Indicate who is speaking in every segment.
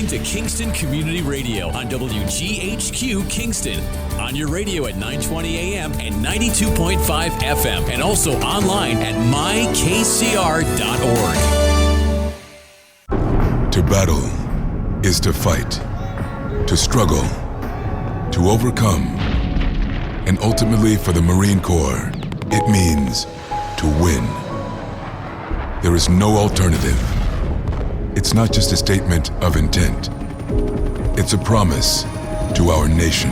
Speaker 1: listening to Kingston Community Radio on WGHQ Kingston. On your radio at 920 AM and 92.5 FM, and also online at mykcr.org.
Speaker 2: To battle is to fight, to struggle, to overcome, and ultimately for the Marine Corps, it means to win. There is no alternative. It's not just a statement of intent. It's a promise to our nation.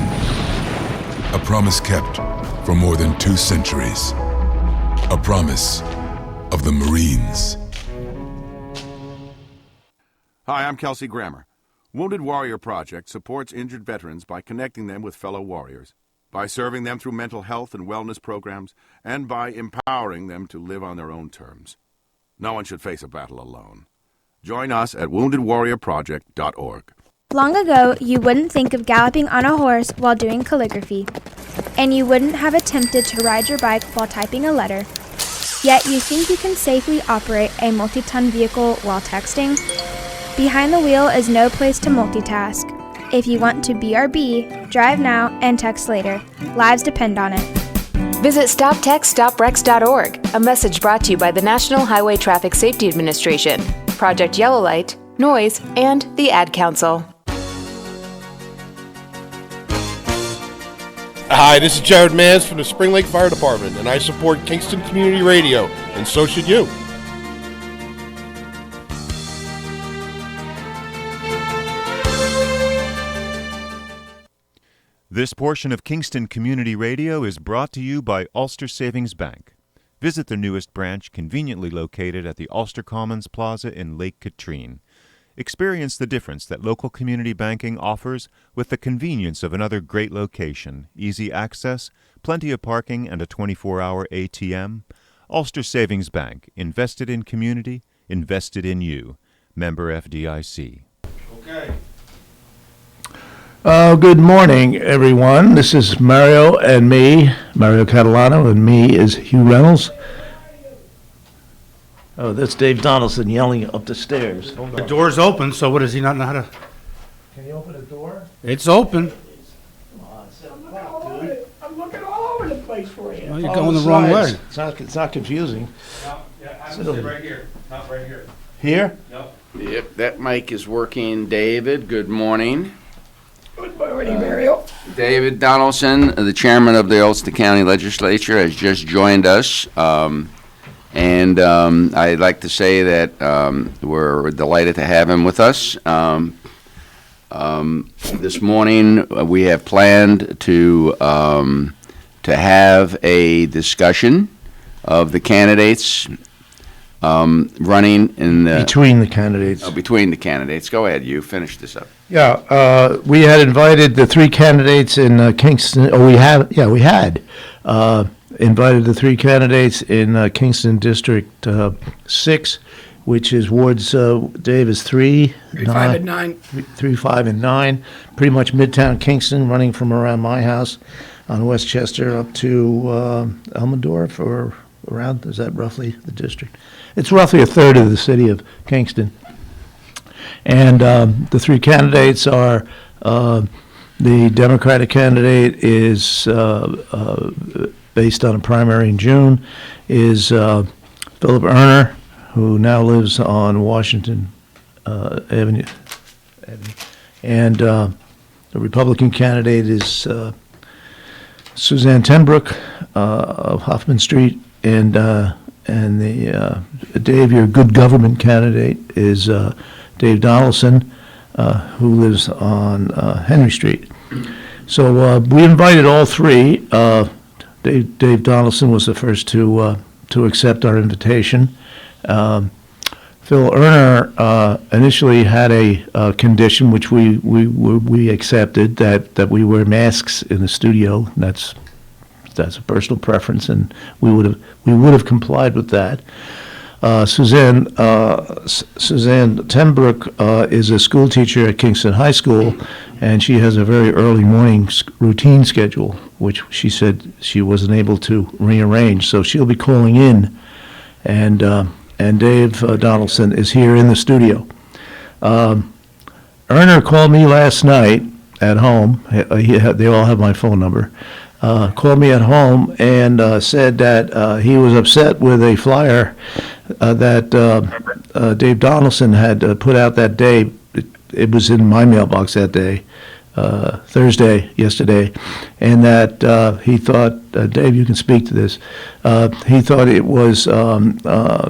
Speaker 2: A promise kept for more than 2 centuries. A promise of the Marines.
Speaker 3: Hi, I'm Kelsey Grammer. Wounded Warrior Project supports injured veterans by connecting them with fellow warriors, by serving them through mental health and wellness programs, and by empowering them to live on their own terms. No one should face a battle alone. Join us at woundedwarriorproject.org.
Speaker 4: Long ago, you wouldn't think of galloping on a horse while doing calligraphy, and you wouldn't have attempted to ride your bike while typing a letter. Yet you think you can safely operate a multi-ton vehicle while texting? Behind the wheel is no place to multitask. If you want to BRB, drive now and text later. Lives depend on it.
Speaker 5: Visit StopTextStopWrecks.org, a message brought to you by the National Highway Traffic Safety Administration, Project Yellow Light, Noise, and the Ad Council.
Speaker 6: Hi, this is Jared Mans from the Spring Lake Fire Department, and I support Kingston Community Radio, and so should you.
Speaker 7: This portion of Kingston Community Radio is brought to you by Ulster Savings Bank. Visit their newest branch, conveniently located at the Ulster Commons Plaza in Lake Katrine. Experience the difference that local community banking offers with the convenience of another great location, easy access, plenty of parking, and a 24-hour ATM. Ulster Savings Bank, invested in community, invested in you. Member FDIC.
Speaker 6: Okay.
Speaker 8: Good morning, everyone. This is Mario Catalano, and me is Hugh Reynolds. Oh, that's Dave Donaldson yelling up the stairs.
Speaker 9: The door's open, so what does he not know how to...
Speaker 8: Can you open the door?
Speaker 9: It's open.
Speaker 8: I'm looking all over the place for you.
Speaker 9: Well, you're going the wrong way.
Speaker 8: It's not confusing.
Speaker 6: No, yeah, I'm sit right here. Not right here.
Speaker 8: Here?
Speaker 6: No.
Speaker 10: Yep, that mic is working. David, good morning.
Speaker 8: Good morning, Mario.
Speaker 10: David Donaldson, the chairman of the Ulster County Legislature, has just joined us. And I'd like to say that we're delighted to have him with us. This morning, we have planned to have a discussion of the candidates running in the...
Speaker 8: Between the candidates.
Speaker 10: Between the candidates. Go ahead, you finish this up.
Speaker 8: Yeah, we had invited the 3 candidates in Kingston. We had invited the 3 candidates in Kingston District 6, which is wards, Dave, is 3,
Speaker 11: 5, and 9.
Speaker 8: 3, 5, and 9. Pretty much Midtown Kingston, running from around my house on Westchester up to Elmendorf, or around, is that roughly the district? It's roughly a third of the city of Kingston. And the 3 candidates are, the Democratic candidate is, based on a primary in June, is Philip Erner, who now lives on Washington Avenue. And the Republican candidate is Suzanne Tenbrook of Hoffman Street, and the Dave, your good government candidate, is Dave Donaldson, who lives on Henry Street. So we invited all 3. Dave Donaldson was the first to accept our invitation. Phil Erner initially had a condition which we accepted, that we wear masks in the studio. That's a personal preference, and we would have complied with that. Suzanne Tenbrook is a school teacher at Kingston High School, and she has a very early morning routine schedule, which she said she wasn't able to rearrange. So she'll be calling in, and Dave Donaldson is here in the studio. Erner called me last night at home. They all have my phone number. Called me at home and said that he was upset with a flyer that Dave Donaldson had put out that day. It was in my mailbox that day, yesterday, and that he thought, Dave, you can speak to this, he thought it was, I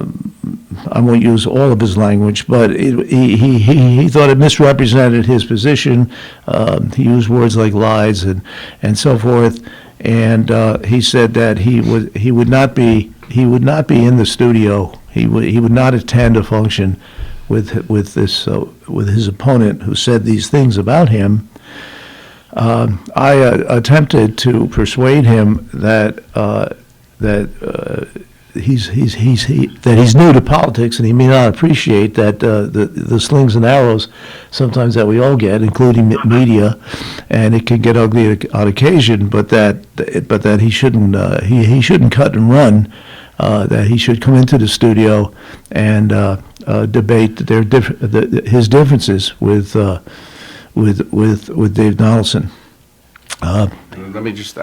Speaker 8: won't use all of his language, but he thought it misrepresented his position. He used words like lies and so forth, and he said that he would not be in the studio. He would not attend a function with his opponent who said these things about him. I attempted to persuade him that he's new to politics and he may not appreciate that the slings and arrows sometimes that we all get, including media, and it can get ugly on occasion. But that he shouldn't cut and run. That he should come into the studio and debate his differences with Dave Donaldson.
Speaker 10: I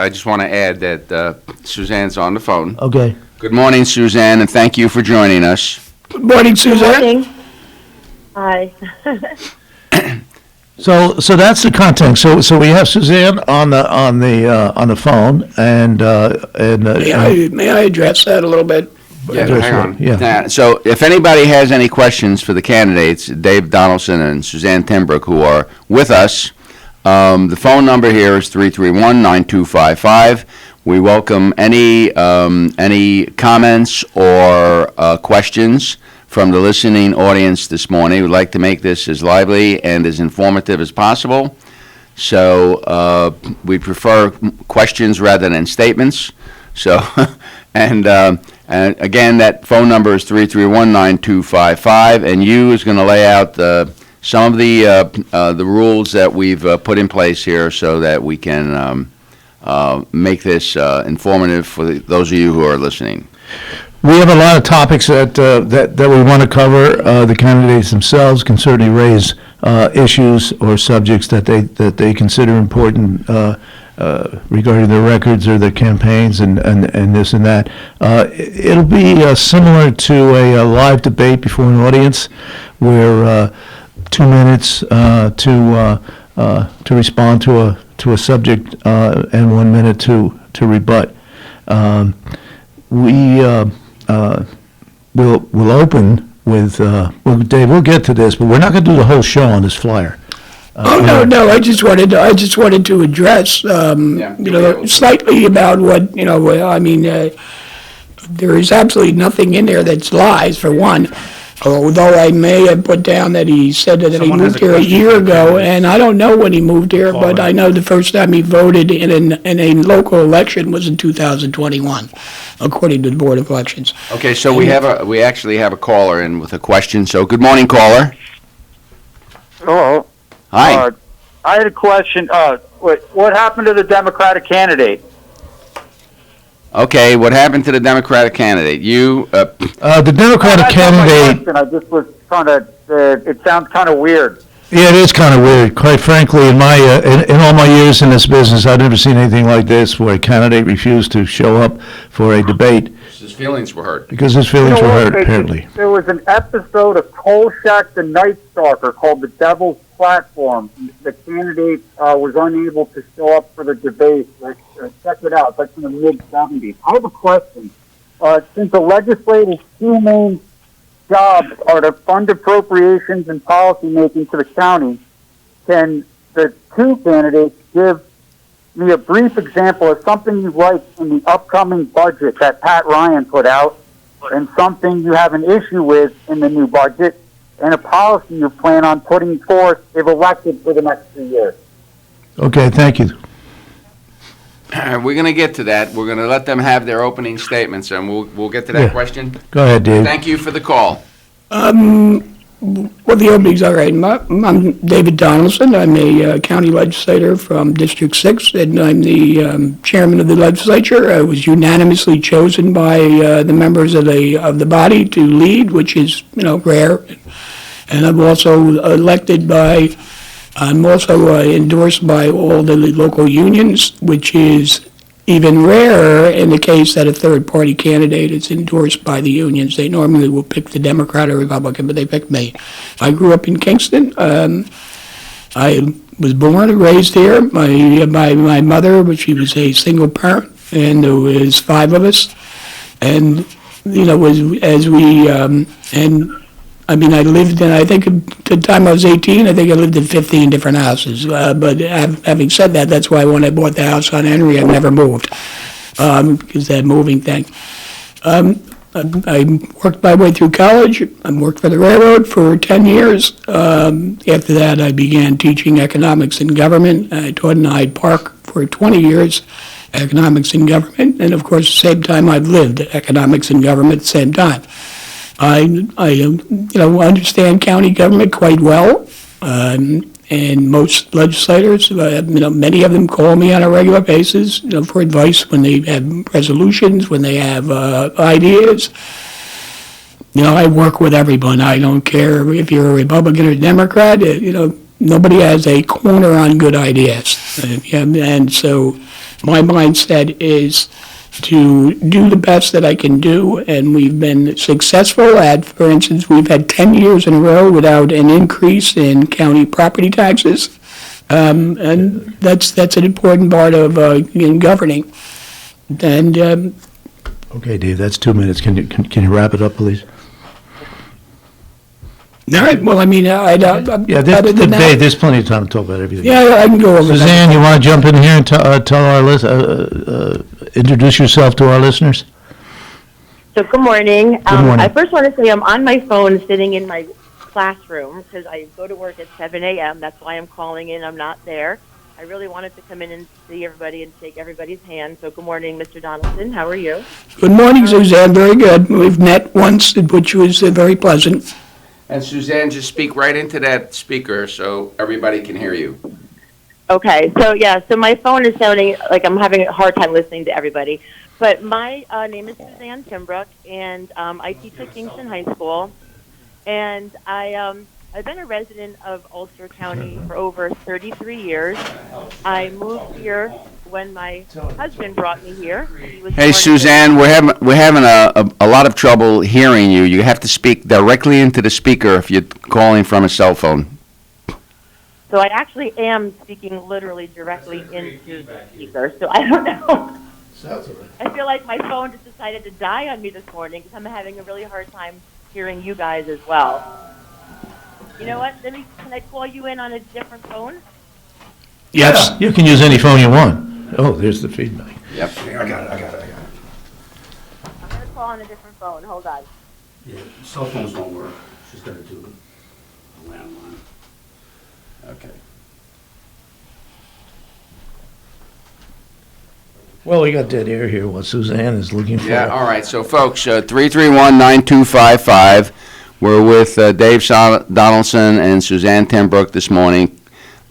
Speaker 10: just want to add that Suzanne's on the phone.
Speaker 8: Okay.
Speaker 10: Good morning, Suzanne, and thank you for joining us.
Speaker 8: Good morning, Suzanne.
Speaker 11: Good morning. Hi.
Speaker 8: So that's the content. So we have Suzanne on the phone, and
Speaker 12: May I address that a little bit?
Speaker 10: Yeah, hang on.
Speaker 8: Yeah.
Speaker 10: So if anybody has any questions for the candidates, Dave Donaldson and Suzanne Timbrook, who are with us, the phone number here is 331-9255. We welcome any comments or questions from the listening audience this morning. We'd like to make this as lively and as informative as possible. So we prefer questions rather than statements. So, and again, that phone number is 331-9255, and Hugh is going to lay out some of the rules that we've put in place here so that we can make this informative for those of you who are listening.
Speaker 8: we have a lot of topics that we want to cover. The candidates themselves can certainly raise issues or subjects that they consider important regarding their records or their campaigns and this and that. It'll be similar to a live debate before an audience, where 2 minutes to respond to a subject and 1 minute to rebut. We'll open with Dave. We'll get to this, but we're not going to do the whole show on this flyer.
Speaker 12: No. I just wanted to address, slightly about what I mean. There is absolutely nothing in there that's lies, for one. Although I may have put down that he said that he moved here a year ago, and I don't know when he moved here, but I know the first time he voted in a local election was in 2021, according to the Board of Elections.
Speaker 10: Okay, so we actually have a caller in with a question. So good morning, caller.
Speaker 13: Hello.
Speaker 10: Hi.
Speaker 13: I had a question. What happened to the Democratic candidate?
Speaker 10: Okay, what happened to the Democratic candidate?
Speaker 8: The Democratic candidate.
Speaker 13: I just was trying to. It sounds kind of weird.
Speaker 8: Yeah, it is kind of weird. Quite frankly, in my in all my years in this business, I've never seen anything like this, where a candidate refused to show up for a debate.
Speaker 10: His feelings were hurt.
Speaker 8: Because his feelings were hurt, apparently.
Speaker 13: There was an episode of Kolchak the Night Stalker called The Devil's Platform. The candidate was unable to show up for the debate. Check it out. That's in the mid-'70s. I have a question. Since the legislature's two main jobs are to fund appropriations and policy making to the county, can the two candidates give me a brief example of something you like in the upcoming budget that Pat Ryan put out, and something you have an issue with in the new budget, and a policy you plan on putting forth if elected for the next 2 years?
Speaker 8: Okay, thank you.
Speaker 10: We're going to get to that. We're going to let them have their opening statements, and we'll get to that question.
Speaker 8: Go ahead, Dave.
Speaker 10: Thank you for the call.
Speaker 12: Well, the opening's all right. I'm David Donaldson. I'm a county legislator from District 6, and I'm the chairman of the legislature. I was unanimously chosen by the members of the body to lead, which is rare. And I'm also elected by I'm also endorsed by all the local unions, which is even rarer in the case that a third-party candidate is endorsed by the unions. They normally will pick the Democrat or Republican, but they picked me. I grew up in Kingston. I was born and raised here. My mother, she was a single parent, and there was 5 of us. And, I lived in, I think, at the time I was 18, I think I lived in 15 different houses. But having said that, that's why when I bought the house on Henry, I never moved, because that moving thing. I worked my way through college. I worked for the railroad for 10 years. After that, I began teaching economics and government. I taught in Hyde Park for 20 years, economics and government. And of course, at the same time, I've lived economics and government at the same time. I understand county government quite well, and most legislators, many of them call me on a regular basis, for advice when they have resolutions, when they have ideas. I work with everyone. I don't care if you're a Republican or Democrat. Nobody has a corner on good ideas, and so my mindset is to do the best that I can do, and we've been successful at, for instance, we've had 10 years in a row without an increase in county property taxes, and that's an important part of in governing. And
Speaker 8: Okay, Dave, that's 2 minutes. Can you wrap it up, please?
Speaker 12: all right, well,
Speaker 8: Dave, there's plenty of time to talk about everything.
Speaker 12: Yeah, I can go over that.
Speaker 8: Suzanne, you want to jump in here and tell our introduce yourself to our listeners?
Speaker 11: So good morning.
Speaker 8: Good morning.
Speaker 11: I first want to say I'm on my phone sitting in my classroom because I go to work at 7 a.m. That's why I'm calling in. I'm not there. I really wanted to come in and see everybody and shake everybody's hand. So good morning, Mr. Donaldson. How are you?
Speaker 12: Good morning, Suzanne. Very good. We've met once, which was very pleasant.
Speaker 10: And Suzanne, just speak right into that speaker so everybody can hear you.
Speaker 11: Okay, so my phone is sounding like I'm having a hard time listening to everybody. But my name is Suzanne Timbrook, and I teach at Kingston High School. And I've been a resident of Ulster County for over 33 years. I moved here when my husband brought me here.
Speaker 10: Hey, Suzanne, we're having a lot of trouble hearing you. You have to speak directly into the speaker if you're calling from a cell phone.
Speaker 11: So I actually am speaking literally directly into the speaker, so I don't know. I feel like my phone just decided to die on me this morning because I'm having a really hard time hearing you guys as well. You know what? Can I call you in on a different phone?
Speaker 8: Yes. You can use any phone you want. Oh, there's the feedback.
Speaker 10: Yep.
Speaker 9: I got it.
Speaker 11: I'm going to call on a different phone. Hold on.
Speaker 9: Yeah, cell phones won't work. She's got to do a landline.
Speaker 10: Okay.
Speaker 8: Well, we got dead air here, what Suzanne is looking for.
Speaker 10: Yeah, all right. So, folks, 331-9255. We're with Dave Donaldson and Suzanne Timbrook this morning,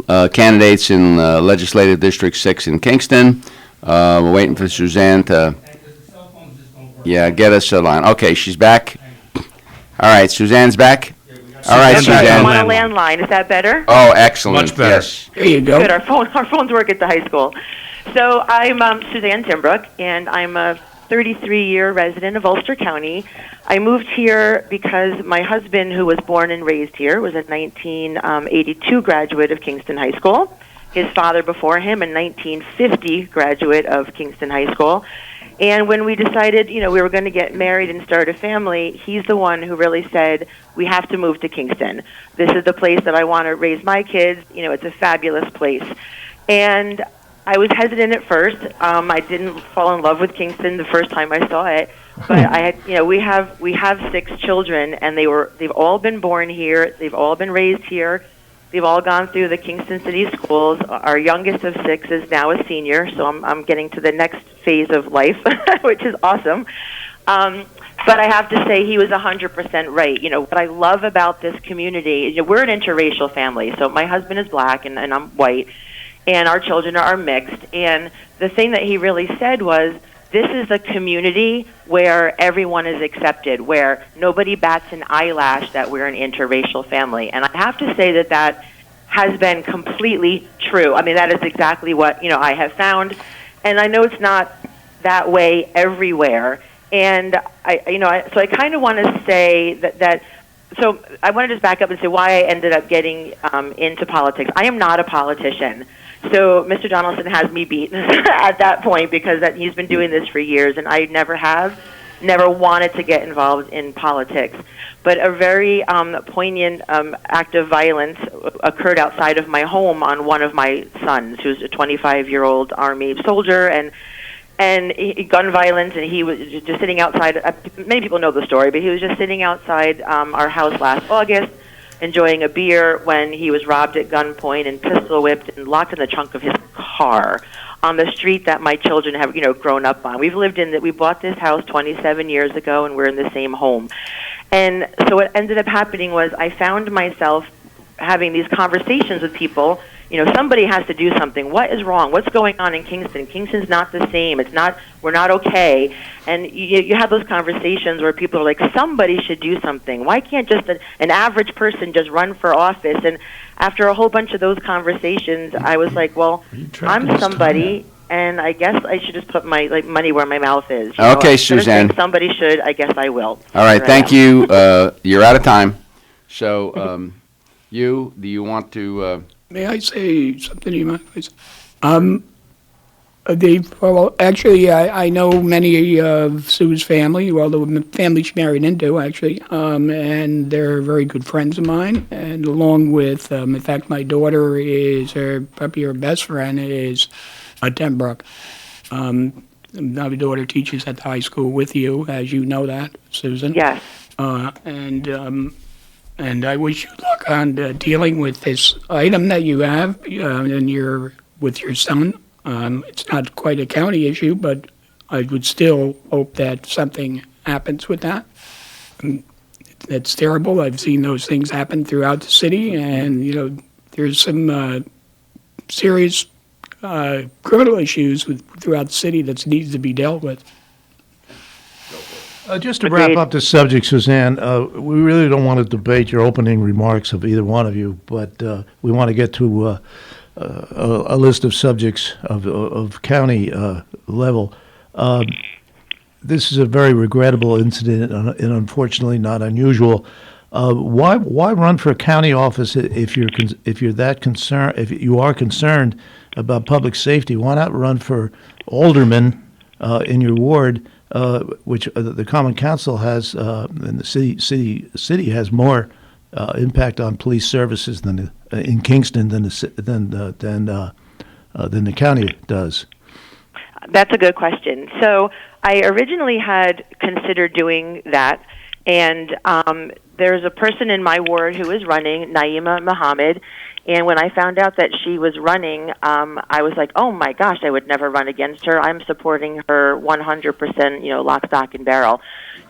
Speaker 10: candidates in Legislative District 6 in Kingston. We're waiting for Suzanne to, get us a line. Okay, she's back. All right, Suzanne's back. All right, Suzanne.
Speaker 11: I'm on a landline. Is that better?
Speaker 10: Oh, excellent.
Speaker 9: Much better.
Speaker 10: Yes.
Speaker 12: There you go.
Speaker 11: Good. Our phones work at the high school. So I'm Suzanne Timbrook, and I'm a 33-year resident of Ulster County. I moved here because my husband, who was born and raised here, was a 1982 graduate of Kingston High School. His father before him, a 1950 graduate of Kingston High School. And when we decided, we were going to get married and start a family, he's the one who really said, we have to move to Kingston. This is the place that I want to raise my kids. It's a fabulous place. And I was hesitant at first. I didn't fall in love with Kingston the first time I saw it, but I had, we have 6 children, and they've all been born here. They've all been raised here. They've all gone through the Kingston City schools. Our youngest of 6 is now a senior, so I'm getting to the next phase of life, which is awesome. But I have to say he was 100% right. What I love about this community, we're an interracial family. So my husband is black and I'm white, and our children are mixed. And the thing that he really said was, this is a community where everyone is accepted, where nobody bats an eyelash that we're an interracial family. And I have to say that has been completely true. I mean, that is exactly what, I have found. And I know it's not that way everywhere. And so I kind of want to say so I want to just back up and say why I ended up getting into politics. I am not a politician. So Mr. Donaldson has me beat at that point because he's been doing this for years, and I never wanted to get involved in politics. But a very poignant act of violence occurred outside of my home on one of my sons, who's a 25-year-old Army soldier, and gun violence, and he was just sitting outside. Many people know the story, but he was just sitting outside our house last August, enjoying a beer when he was robbed at gunpoint and pistol whipped and locked in the trunk of his car on the street that my children have, grown up on. We bought this house 27 years ago, and we're in the same home. And so what ended up happening was I found myself having these conversations with people. Somebody has to do something. What is wrong? What's going on in Kingston? Kingston's not the same. We're not okay. And you have those conversations where people are like, somebody should do something. Why can't just an average person just run for office? And after a whole bunch of those conversations, I was like, well, I'm somebody, and I guess I should just put my money where my mouth is.
Speaker 10: Okay, Suzanne.
Speaker 11: Somebody should. I guess I will.
Speaker 10: All right, thank you. You're out of time. So, do you want to...
Speaker 12: May I say something to you, mind, please? Actually, I know many of Sue's family, the family she married into, actually, and they're very good friends of mine. And along with, in fact, my daughter probably her best friend is Tenbrook. My daughter teaches at the high school with you, as you know that, Susan.
Speaker 11: Yes.
Speaker 12: And I wish you luck on dealing with this item that you have with your son. It's not quite a county issue, but I would still hope that something happens with that. It's terrible. I've seen those things happen throughout the city, and there's some serious criminal issues throughout the city that needs to be dealt with.
Speaker 8: Just to wrap up the subject, Suzanne, we really don't want to debate your opening remarks of either one of you, but we want to get to a list of subjects of county level. This is a very regrettable incident and unfortunately not unusual. Why run for a county office if you're that concerned? If you are concerned about public safety, why not run for alderman in your ward? Which the Common Council has, and the city has more impact on police services in Kingston than the county does.
Speaker 11: That's a good question. So I originally had considered doing that, and there's a person in my ward who is running, Naima Muhammad. And when I found out that she was running, I was like, oh, my gosh, I would never run against her. I'm supporting her 100%, lock, stock, and barrel.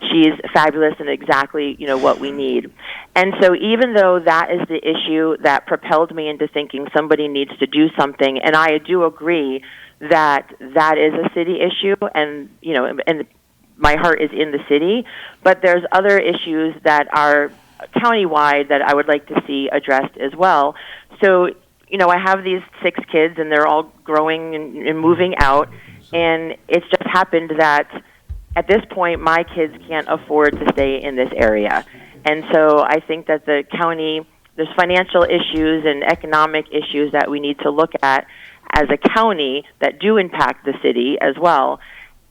Speaker 11: She's fabulous and exactly, what we need. And so even though that is the issue that propelled me into thinking somebody needs to do something, and I do agree that that is a city issue, and, and my heart is in the city, but there's other issues that are countywide that I would like to see addressed as well. So, I have these 6 kids, and they're all growing and moving out, and it's just happened that at this point, my kids can't afford to stay in this area. And so I think that the county, there's financial issues and economic issues that we need to look at as a county that do impact the city as well,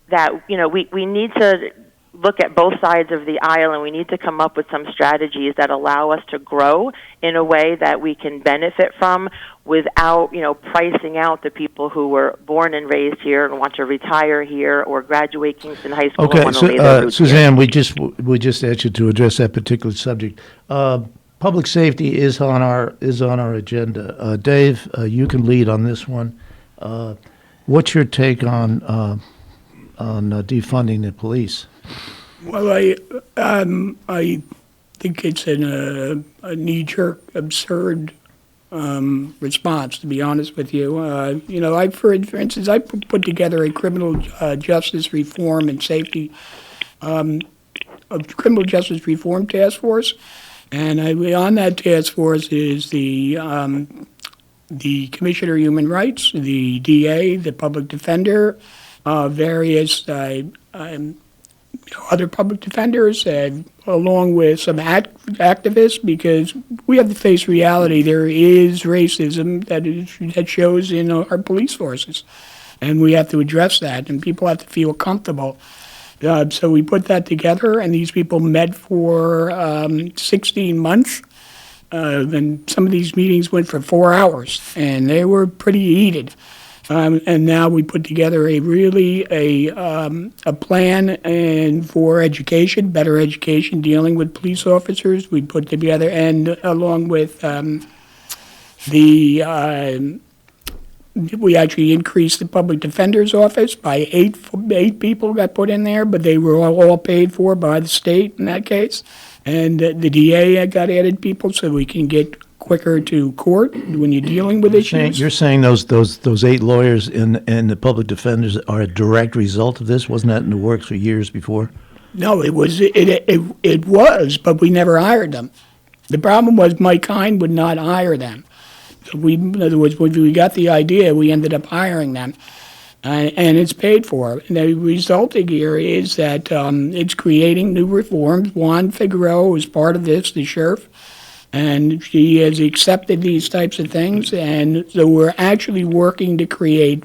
Speaker 11: that, we need to look at both sides of the aisle, and we need to come up with some strategies that allow us to grow in a way that we can benefit from without, pricing out the people who were born and raised here and want to retire here or graduate Kingston High School.
Speaker 8: Okay,
Speaker 11: and want to lay their roots
Speaker 8: Suzanne,
Speaker 11: here.
Speaker 8: we just asked you to address that particular subject. Public safety is on our agenda. Dave, you can lead on this one. What's your take on defunding the police?
Speaker 12: Well, I think it's a knee-jerk, absurd response, to be honest with you. For instance, I put together a criminal justice reform and safety, a criminal justice reform task force, And on that task force is the Commissioner of Human Rights, the DA, the public defender, various other public defenders, along with some activists, because we have to face reality. There is racism that shows in our police forces, and we have to address that, and people have to feel comfortable. So we put that together, and these people met for 16 months. And some of these meetings went for 4 hours, and they were pretty heated. And now we put together a plan and for education, better education, dealing with police officers. We put together, and along with we actually increased the public defender's office by eight people got put in there, but they were all paid for by the state in that case. And the DA got added people so we can get quicker to court when you're dealing with issues.
Speaker 8: You're saying those 8 lawyers and the public defenders are a direct result of this? Wasn't that in the works for years before?
Speaker 12: No, it was, but we never hired them. The problem was Mike Hine would not hire them. So in other words, when we got the idea, we ended up hiring them. And it's paid for. And the resulting here is that it's creating new reforms. Juan Figueroa was part of this, the sheriff, and she has accepted these types of things. And so we're actually working to create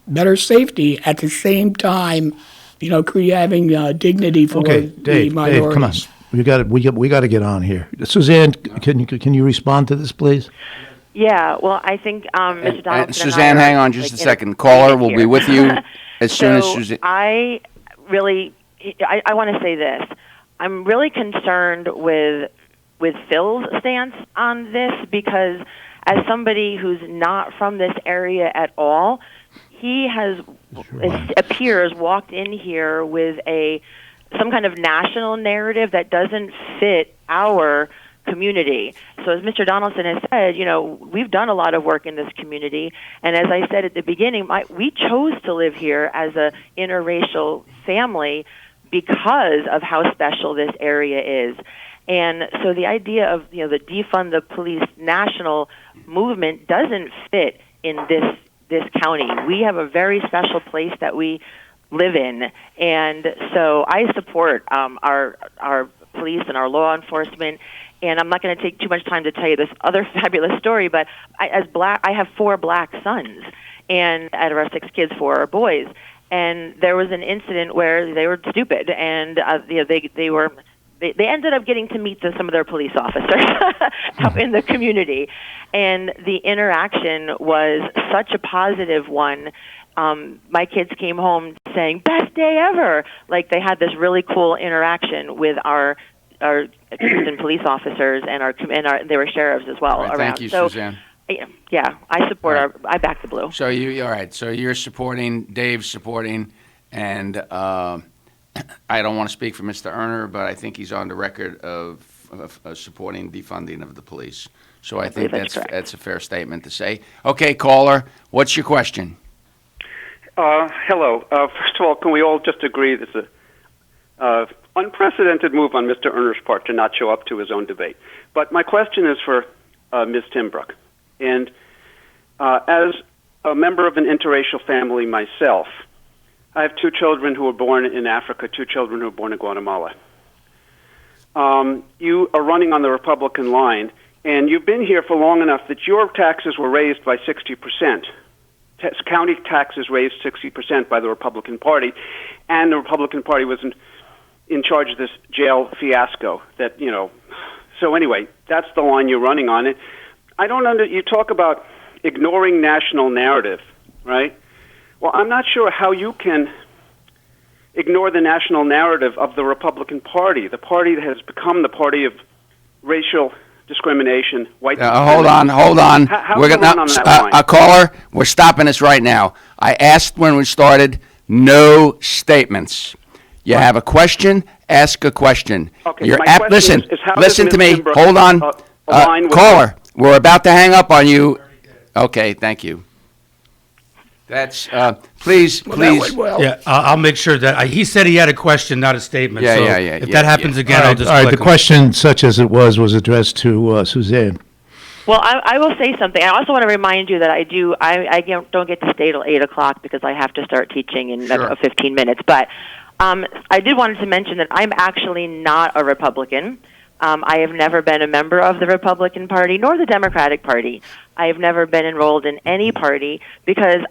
Speaker 12: better safety at the same time, having dignity for the minorities.
Speaker 8: Dave, come on. We got to get on here. Suzanne, can you respond to this, please?
Speaker 11: Yeah, well, I think Mr. Donaldson
Speaker 10: Suzanne, hang on just a second. Caller will be with you as soon as Suzanne.
Speaker 11: I want to say this. I'm really concerned with Phil's stance on this, because as somebody who's not from this area at all, he appears walked in here with some kind of national narrative that doesn't fit our community. So as Mr. Donaldson has said, we've done a lot of work in this community, and as I said at the beginning, we chose to live here as a interracial family because of how special this area is. And so the idea of the defund the police national movement doesn't fit in this county. We have a very special place that we live in, and so I support our police and our law enforcement. And I'm not going to take too much time to tell you this other fabulous story, but I have 4 black sons, and out of our 6 kids, 4 are boys. And there was an incident where they were stupid, and they ended up getting to meet some of their police officers out in the community, and the interaction was such a positive one. My kids came home saying, "Best day ever!" Like they had this really cool interaction with our Kingston police officers and they were sheriffs as well around.
Speaker 10: Thank you, Suzanne.
Speaker 11: Yeah, I support I back the blue.
Speaker 10: So all right. So you're supporting, Dave's supporting, and I don't want to speak for Mr. Erner, but I think he's on the record of supporting defunding of the police. So I think that's a fair statement to say. Okay, caller, what's your question?
Speaker 14: Hello. First of all, can we all just agree this is a unprecedented move on Mr. Erner's part to not show up to his own debate? But my question is for Ms. Timbrook. And as a member of an interracial family myself, I have 2 children who were born in Africa, 2 children who were born in Guatemala. You are running on the Republican line, and you've been here for long enough that your taxes were raised by 60%. County taxes raised 60% by the Republican Party, and the Republican Party was in charge of this jail fiasco. So anyway, that's the line you're running on. It. You talk about ignoring national narrative, right? Well, I'm not sure how you can ignore the national narrative of the Republican Party, the party that has become the party of racial discrimination, white
Speaker 10: Hold on. We're gonna caller, we're stopping this right now. I asked when we started, no statements. You have a question, ask a question.
Speaker 14: Okay, question
Speaker 10: listen to me. Hold on. Caller, we're about to hang up on you. Okay, thank you. That's, please.
Speaker 9: Yeah, I'll make sure that, he said he had a question, not a statement.
Speaker 10: Yeah,
Speaker 9: so
Speaker 10: yeah.
Speaker 9: If that happens again, I'll just
Speaker 8: All right,
Speaker 9: click
Speaker 8: the
Speaker 9: him.
Speaker 8: question, such as it was addressed to Suzanne.
Speaker 11: Well, I will say something. I also want to remind you that I don't get to stay till 8 o'clock because I have to start teaching in 15 minutes. But I did wanted to mention that I'm actually not a Republican. I have never been a member of the Republican Party nor the Democratic Party. I have never been enrolled in any party because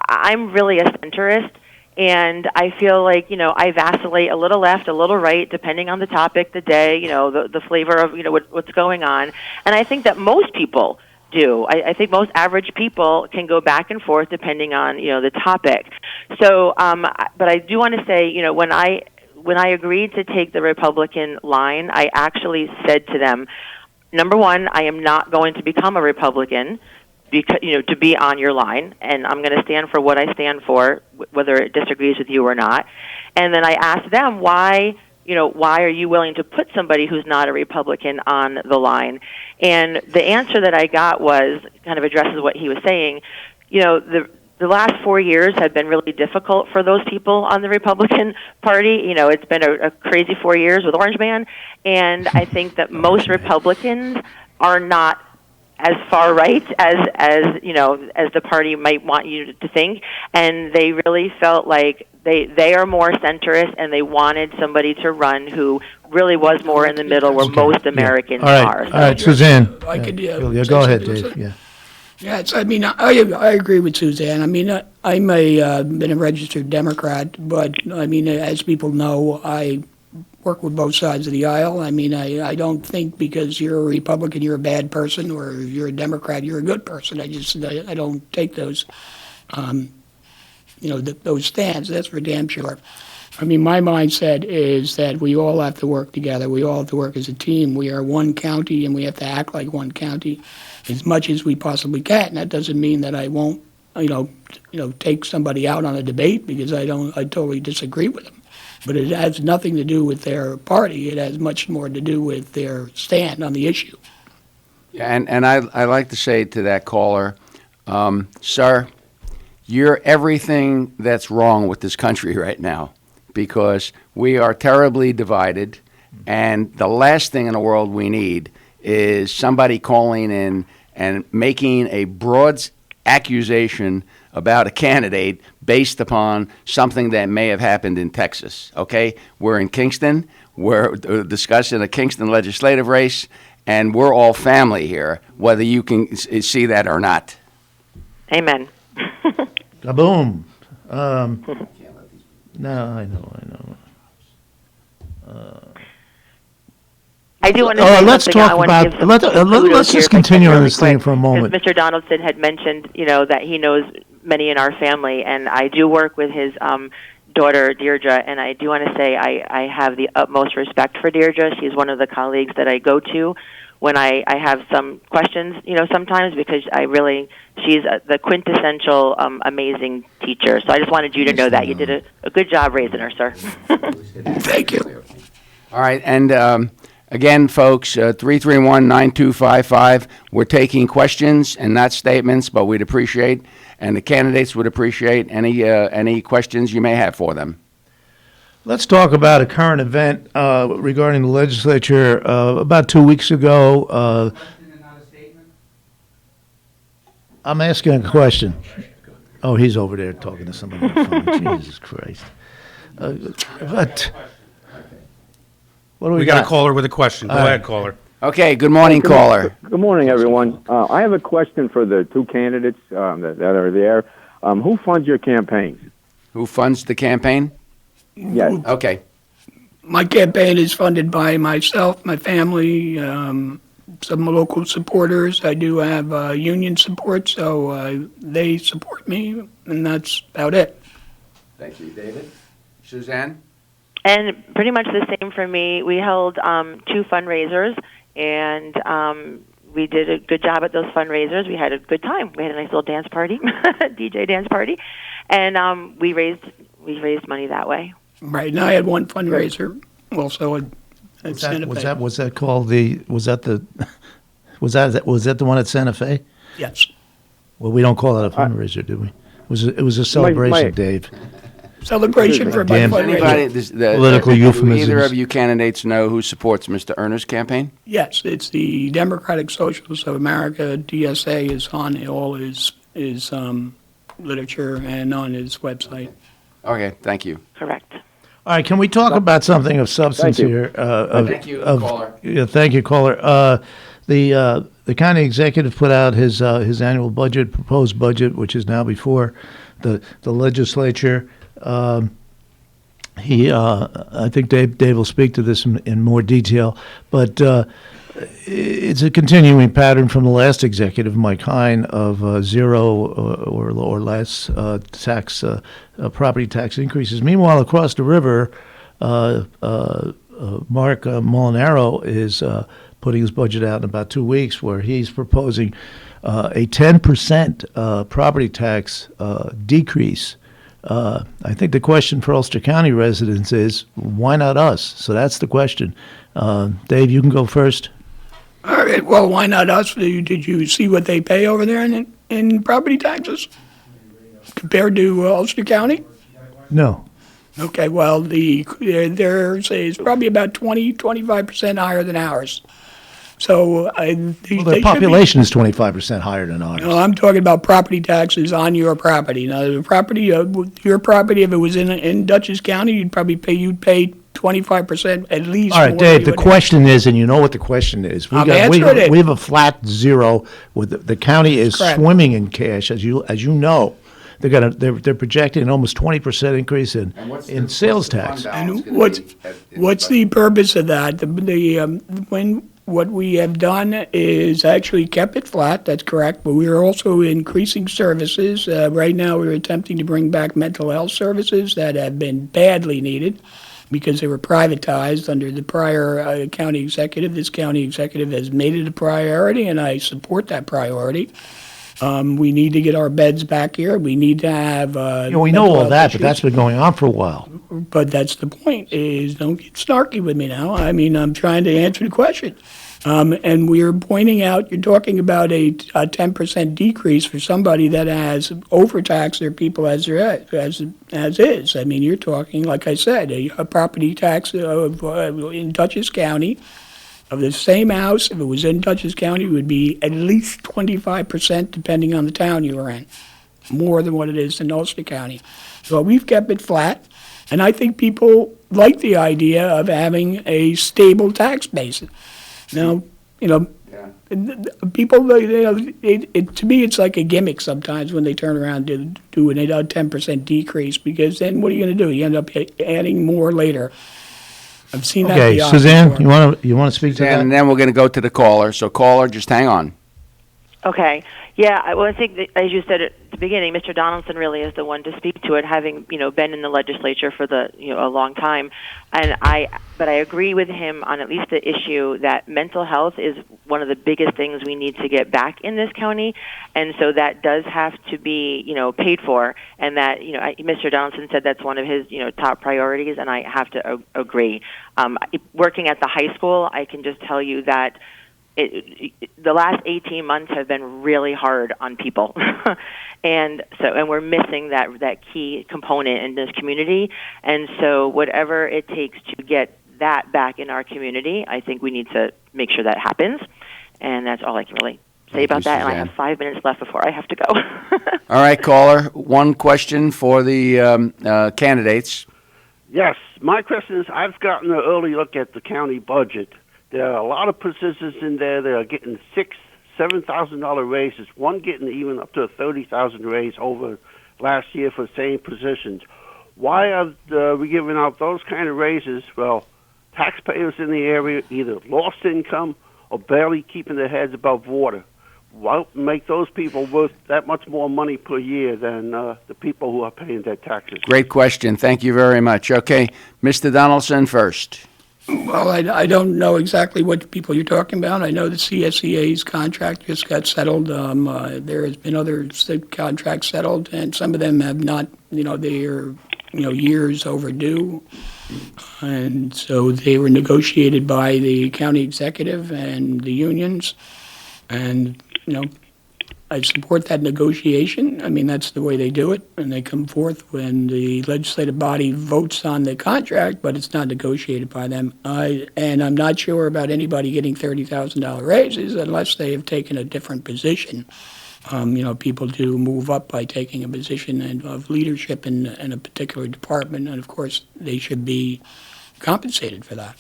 Speaker 11: I'm really a centrist, and I feel like, I vacillate a little left, a little right, depending on the topic, the day, the flavor of, what's going on. And I think that most people do. I think most average people can go back and forth depending on, the topic. So, but I do want to say, when I agreed to take the Republican line, I actually said to them, number one, I am not going to become a Republican because, to be on your line, and I'm going to stand for what I stand for, whether it disagrees with you or not. And then I asked them, why are you willing to put somebody who's not a Republican on the line? And the answer that I got was, kind of addresses what he was saying, the last 4 years have been really difficult for those people on the Republican Party. It's been a crazy 4 years with Orange Man, and I think that most Republicans are not as far right as the party might want you to think, and they really felt like they are more centrist, and they wanted somebody to run who really was more in the middle, where most Americans are.
Speaker 8: All right, Suzanne.
Speaker 12: I could,
Speaker 8: go ahead, Dave. Yeah.
Speaker 12: Yes, I agree with Suzanne. I'm been a registered Democrat, but as people know, I work with both sides of the aisle. I don't think because you're a Republican you're a bad person, or if you're a Democrat you're a good person. I don't take those, those stands. That's for damn sure. My mindset is that we all have to work together. We all have to work as a team. We are one county, and we have to act like one county as much as we possibly can. That doesn't mean that I won't, take somebody out on a debate because I totally disagree with them. But it has nothing to do with their party. It has much more to do with their stand on the issue.
Speaker 10: Yeah, and I like to say to that caller, sir, you're everything that's wrong with this country right now, because we are terribly divided, and the last thing in the world we need is somebody calling in and making a broad accusation about a candidate based upon something that may have happened in Texas, okay? We're in Kingston. We're discussing a Kingston legislative race, and we're all family here, whether you can see that or not.
Speaker 11: Amen.
Speaker 8: Kaboom. No, I know.
Speaker 11: I do want to say
Speaker 8: let's
Speaker 11: something.
Speaker 8: talk
Speaker 11: I want
Speaker 8: about.
Speaker 11: to give some
Speaker 8: Let's just continue on this thing for a moment.
Speaker 11: Mr. Donaldson had mentioned, that he knows many in our family, and I do work with his daughter Deirdre, and I do want to say I have the utmost respect for Deirdre. She's one of the colleagues that I go to when I have some questions, sometimes, because she's the quintessential amazing teacher. So I just wanted you to know that. You did a good job raising her, sir.
Speaker 12: Thank you.
Speaker 10: All right, and again, folks, 331-9255. We're taking questions and not statements, but we'd appreciate, and the candidates would appreciate any questions you may have for them.
Speaker 8: Let's talk about a current event regarding the legislature. About 2 weeks ago, I'm asking a question. Oh, he's over there talking to somebody on the phone. Jesus Christ. What do we
Speaker 9: got a caller with a question. Go ahead, caller.
Speaker 10: Okay, good morning, caller.
Speaker 15: Good morning, everyone. I have a question for the two candidates that are there. Who funds your campaigns?
Speaker 10: Who funds the campaign?
Speaker 15: Yes.
Speaker 10: Okay.
Speaker 12: My campaign is funded by myself, my family, some local supporters. I do have union support, so they support me, and that's about it.
Speaker 10: Thank you, David. Suzanne?
Speaker 11: And pretty much the same for me. We held 2 fundraisers, and we did a good job at those fundraisers. We had a good time. We had a nice little dance party, DJ dance party, and we raised money that way.
Speaker 12: Right, and I had one fundraiser also at Santa Fe.
Speaker 8: Was that called the? Was that the one at Santa Fe?
Speaker 12: Yes.
Speaker 8: Well, we don't call that a fundraiser, do we? It was a celebration, Dave.
Speaker 12: Celebration for my
Speaker 8: Damn.
Speaker 12: fundraiser.
Speaker 8: Political
Speaker 10: do
Speaker 8: euphemisms.
Speaker 10: either of you candidates know who supports Mr. Erner's campaign?
Speaker 12: Yes, it's the Democratic Socialists of America. DSA is on all his literature and on his website.
Speaker 10: Okay, thank you.
Speaker 11: Correct.
Speaker 8: All right, can we talk about something of substance
Speaker 10: Thank you.
Speaker 8: here?
Speaker 10: Thank you, caller.
Speaker 8: Yeah, thank you, caller. The county executive put out his annual budget, proposed budget, which is now before the legislature. I think Dave will speak to this in more detail, but it's a continuing pattern from the last executive, Mike Hine, of zero or less property tax increases. Meanwhile, across the river, Mark Molinaro is putting his budget out in about 2 weeks, where he's proposing a 10% property tax decrease. I think the question for Ulster County residents is, why not us? So that's the question. Dave, you can go first.
Speaker 12: All right, well, why not us? Did you see what they pay over there in property taxes compared to Ulster County?
Speaker 8: No.
Speaker 12: Okay, well, theirs is probably about 25% higher than ours. So
Speaker 8: their population is 25% higher than ours.
Speaker 12: No, I'm talking about property taxes on your property. Now, the property, your property, if it was in Dutchess County, you'd pay 25% at least.
Speaker 8: All right, Dave, the question is, and you know what the question is. We have a flat zero. With the county is swimming in cash, as you know. They're projecting an almost 20% increase in sales tax.
Speaker 12: And what's the purpose of that? What we have done is actually kept it flat, that's correct, but we are also increasing services. Right now, we're attempting to bring back mental health services that have been badly needed because they were privatized under the prior county executive. This county executive has made it a priority, and I support that priority. We need to get our beds back here. We need to have.
Speaker 8: We know all that, but that's been going on for a while.
Speaker 12: But that's the point. Is don't get snarky with me now. I mean, I'm trying to answer the question. And we're pointing out, you're talking about a 10% decrease for somebody that has overtaxed their people as is. I mean, you're talking, like I said, a property tax in Dutchess County of the same house, if it was in Dutchess County, it would be at least 25%, depending on the town you were in, more than what it is in Ulster County. So we've kept it flat, and I think people like the idea of having a stable tax base. Now, people, to me, it's like a gimmick sometimes when they turn around to do a 10% decrease, because then what are you going to do? You end up adding more later. I've seen that.
Speaker 8: Okay, Suzanne, you want to speak to that?
Speaker 10: And then we're going to go to the caller. So, caller, just hang on.
Speaker 11: Okay. Yeah, well, I think that, as you said at the beginning, Mr. Donaldson really is the one to speak to it, having been in the legislature for a long time, but I agree with him on at least the issue that mental health is one of the biggest things we need to get back in this county, and so that does have to be paid for, and that Mr. Donaldson said that's one of his top priorities, and I have to agree. Working at the high school, I can just tell you that. The last 18 months have been really hard on people, and we're missing that key component in this community. And so, whatever it takes to get that back in our community, I think we need to make sure that happens. And that's all I can really say about that. Suzanne. And I have 5 minutes left before I have to go.
Speaker 10: All right, caller. One question for the candidates.
Speaker 16: Yes, my question is: I've gotten an early look at the county budget. There are a lot of positions in there that are getting $7,000 raises. One getting even up to a $30,000 raise over last year for the same positions. Why are we giving out those kind of raises? Well, taxpayers in the area either lost income or barely keeping their heads above water. Why make those people worth that much more money per year than the people who are paying their taxes?
Speaker 10: Great question. Thank you very much. Okay, Mr. Donaldson first.
Speaker 12: Well, I don't know exactly what people you're talking about. I know the CSEA's contract just got settled. There has been other contracts settled, and some of them have not. They are years overdue, and so they were negotiated by the county executive and the unions, and I support that negotiation. I mean, that's the way they do it, and they come forth when the legislative body votes on the contract, but it's not negotiated by them. And I'm not sure about anybody getting $30,000 raises unless they have taken a different position. People do move up by taking a position of leadership in a particular department, and of course, they should be compensated for that.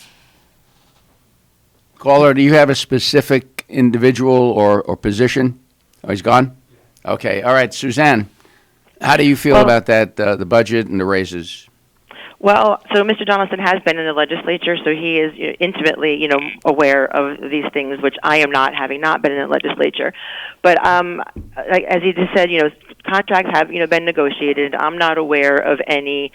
Speaker 10: Caller, do you have a specific individual or position? Oh, he's gone? Okay. All right. Suzanne, how do you feel about that, the budget and the raises?
Speaker 11: Well, so Mr. Donaldson has been in the legislature, so he is intimately, aware of these things, which I am not, having not been in the legislature. But as he just said, contracts have, been negotiated. I'm not aware of any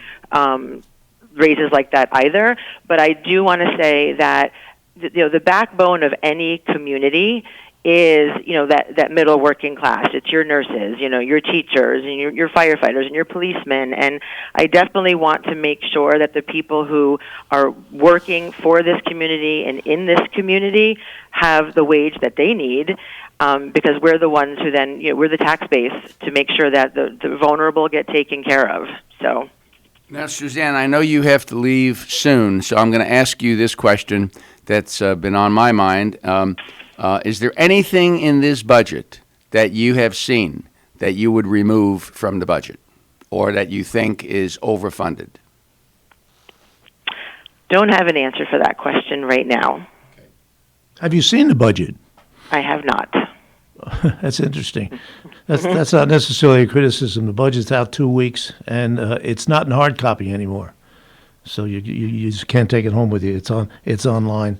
Speaker 11: raises like that either. But I do want to say that, the backbone of any community is, that middle working class. It's your nurses, your teachers, and your firefighters, and your policemen. And I definitely want to make sure that the people who are working for this community and in this community have the wage that they need, because we're the ones who then, we're the tax base to make sure that the vulnerable get taken care of. So.
Speaker 10: Now, Suzanne, I know you have to leave soon, so I'm going to ask you this question that's been on my mind. Is there anything in this budget that you have seen that you would remove from the budget or that you think is overfunded?
Speaker 11: Don't have an answer for that question right now.
Speaker 8: Have you seen the budget?
Speaker 11: I have not.
Speaker 8: That's interesting. That's not necessarily a criticism. The budget's out 2 weeks, and it's not in hard copy anymore. So you just can't take it home with you. It's online.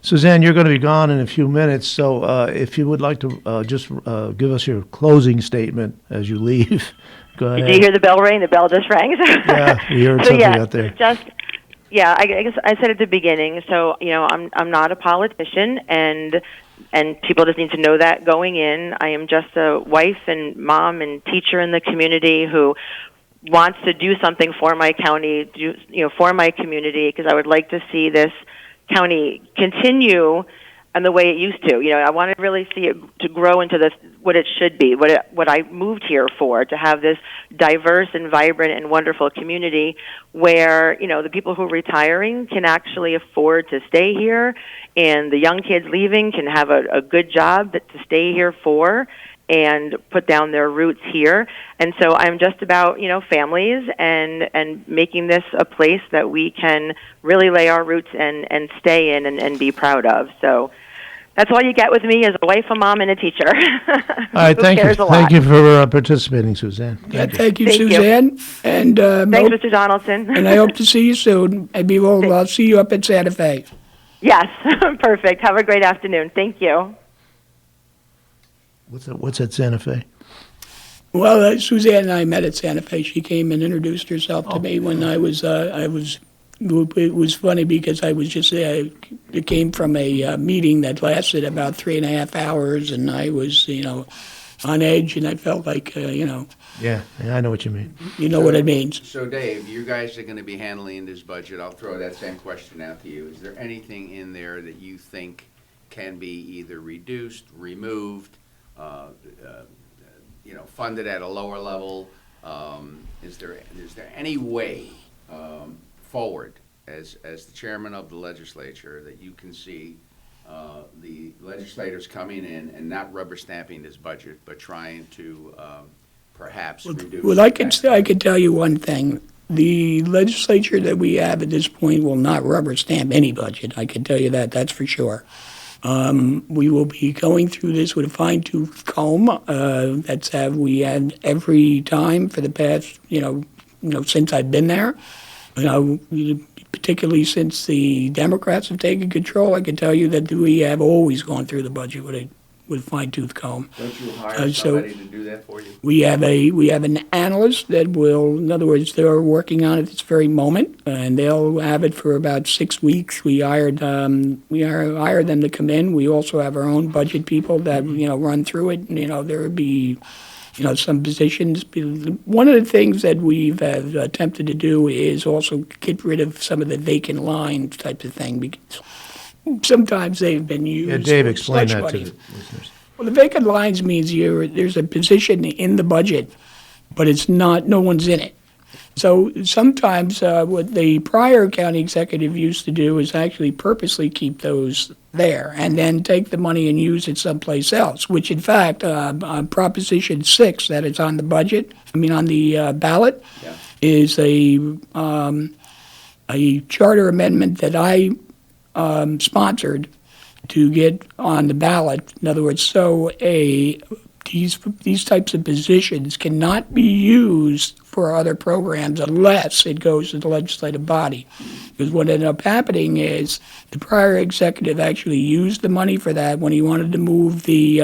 Speaker 8: Suzanne, you're going to be gone in a few minutes, so if you would like to just give us your closing statement as you leave, go ahead.
Speaker 11: Did you hear the bell ring? The bell just rang.
Speaker 8: Yeah, we heard something out there.
Speaker 11: I guess I said at the beginning. So I'm not a politician, and people just need to know that going in. I am just a wife and mom and teacher in the community who wants to do something for my county, for my community, because I would like to see this county continue in the way it used to. I want to really see it to grow into what it should be, what I moved here for, to have this diverse and vibrant and wonderful community where, the people who are retiring can actually afford to stay here, and the young kids leaving can have a good job to stay here for and put down their roots here. And so I'm just about, families and making this a place that we can really lay our roots and stay in and be proud of. So that's all you get with me as a wife, a mom, and a teacher.
Speaker 8: All right, thank you. Thank you for participating, Suzanne.
Speaker 12: Thank you, Suzanne. And
Speaker 11: thanks, Mr. Donaldson.
Speaker 12: And I hope to see you soon. Maybe I'll see you up at Santa Fe.
Speaker 11: Yes, perfect. Have a great afternoon. Thank you.
Speaker 8: What's at Santa Fe?
Speaker 12: Well, Suzanne and I met at Santa Fe. She came and introduced herself to me when I was. It was funny because I was just. It came from a meeting that lasted about 3.5 hours, and I was, on edge, and I felt like,
Speaker 8: Yeah, I know what you mean.
Speaker 12: You know what it means.
Speaker 10: So, Dave, you guys are going to be handling this budget. I'll throw that same question out to you. Is there anything in there that you think can be either reduced, removed, funded at a lower level? Is there any way forward, as the chairman of the legislature, that you can see the legislators coming in and not rubber stamping this budget, but trying to perhaps reduce?
Speaker 12: Well, I could tell you one thing. The legislature that we have at this point will not rubber stamp any budget. I can tell you that. That's for sure. We will be going through this with a fine-tooth comb. That's how we had every time for the past, since I've been there. Particularly since the Democrats have taken control, I can tell you that we have always gone through the budget with a fine-tooth comb.
Speaker 10: Don't you hire somebody to do that for you?
Speaker 12: We have an analyst that will, in other words, they're working on it this very moment, and they'll have it for about 6 weeks. We hired them to come in. We also have our own budget people that run through it. There would be some positions. One of the things that we've attempted to do is also get rid of some of the vacant lines type of thing, because sometimes they've been used.
Speaker 8: Yeah, Dave, explain that to the listeners.
Speaker 12: Well, the vacant lines means there's a position in the budget, but it's not, no one's in it. So sometimes what the prior county executive used to do is actually purposely keep those there and then take the money and use it someplace else, which in fact, on Proposition 6 that is on the budget, on the ballot, is a charter amendment that I sponsored to get on the ballot. In other words, these types of positions cannot be used for other programs unless it goes to the legislative body. Because what ended up happening is the prior executive actually used the money for that when he wanted to move the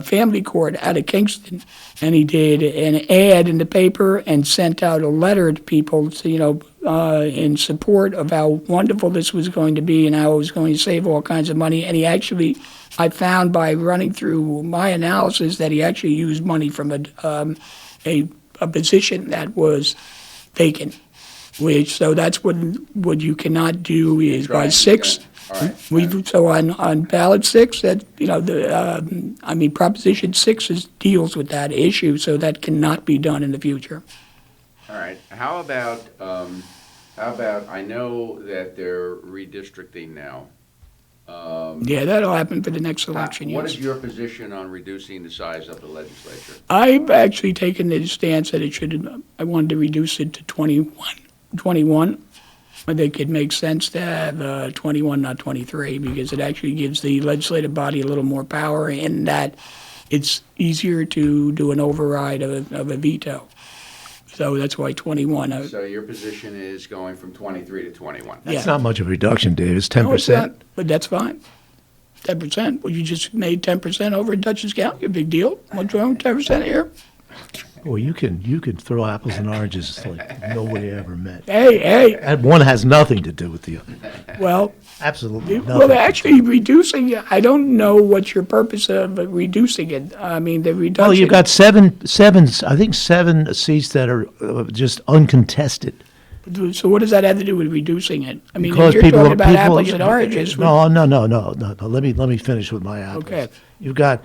Speaker 12: family court out of Kingston, and he did an ad in the paper and sent out a letter to people, in support of how wonderful this was going to be and how it was going to save all kinds of money. And he actually, I found by running through my analysis that he actually used money from a position that was vacant. So that's what you cannot do is by 6. So on ballot 6, that Proposition 6 deals with that issue, so that cannot be done in the future.
Speaker 10: All right. How about I know that they're redistricting now.
Speaker 12: Yeah, that'll happen for the next election.
Speaker 10: What
Speaker 12: Yes.
Speaker 10: is your position on reducing the size of the legislature?
Speaker 12: I've actually taken the stance that I wanted to reduce it to 21. I think it makes sense to have 21, not 23, because it actually gives the legislative body a little more power in that it's easier to do an override of a veto. So that's why 21.
Speaker 10: So your position is going from 23 to 21?
Speaker 8: That's not much of a reduction, Dave. It's 10%.
Speaker 12: No, it's not, but that's fine. 10%. Well, you just made 10% over in Dutchess County. A big deal. What's wrong with 10% here?
Speaker 8: Well, you can throw apples and oranges like nobody ever met.
Speaker 12: Hey.
Speaker 8: And one has nothing to do with the other.
Speaker 12: Well,
Speaker 8: absolutely nothing.
Speaker 12: Well, actually, reducing it, I don't know what your purpose of reducing it. The reduction.
Speaker 8: Well, you've got seven seats that are just uncontested.
Speaker 12: So what does that have to do with reducing it?
Speaker 8: Because
Speaker 12: if you're talking about apples and oranges.
Speaker 8: No. Let me finish with my apples.
Speaker 12: Okay.
Speaker 8: You've got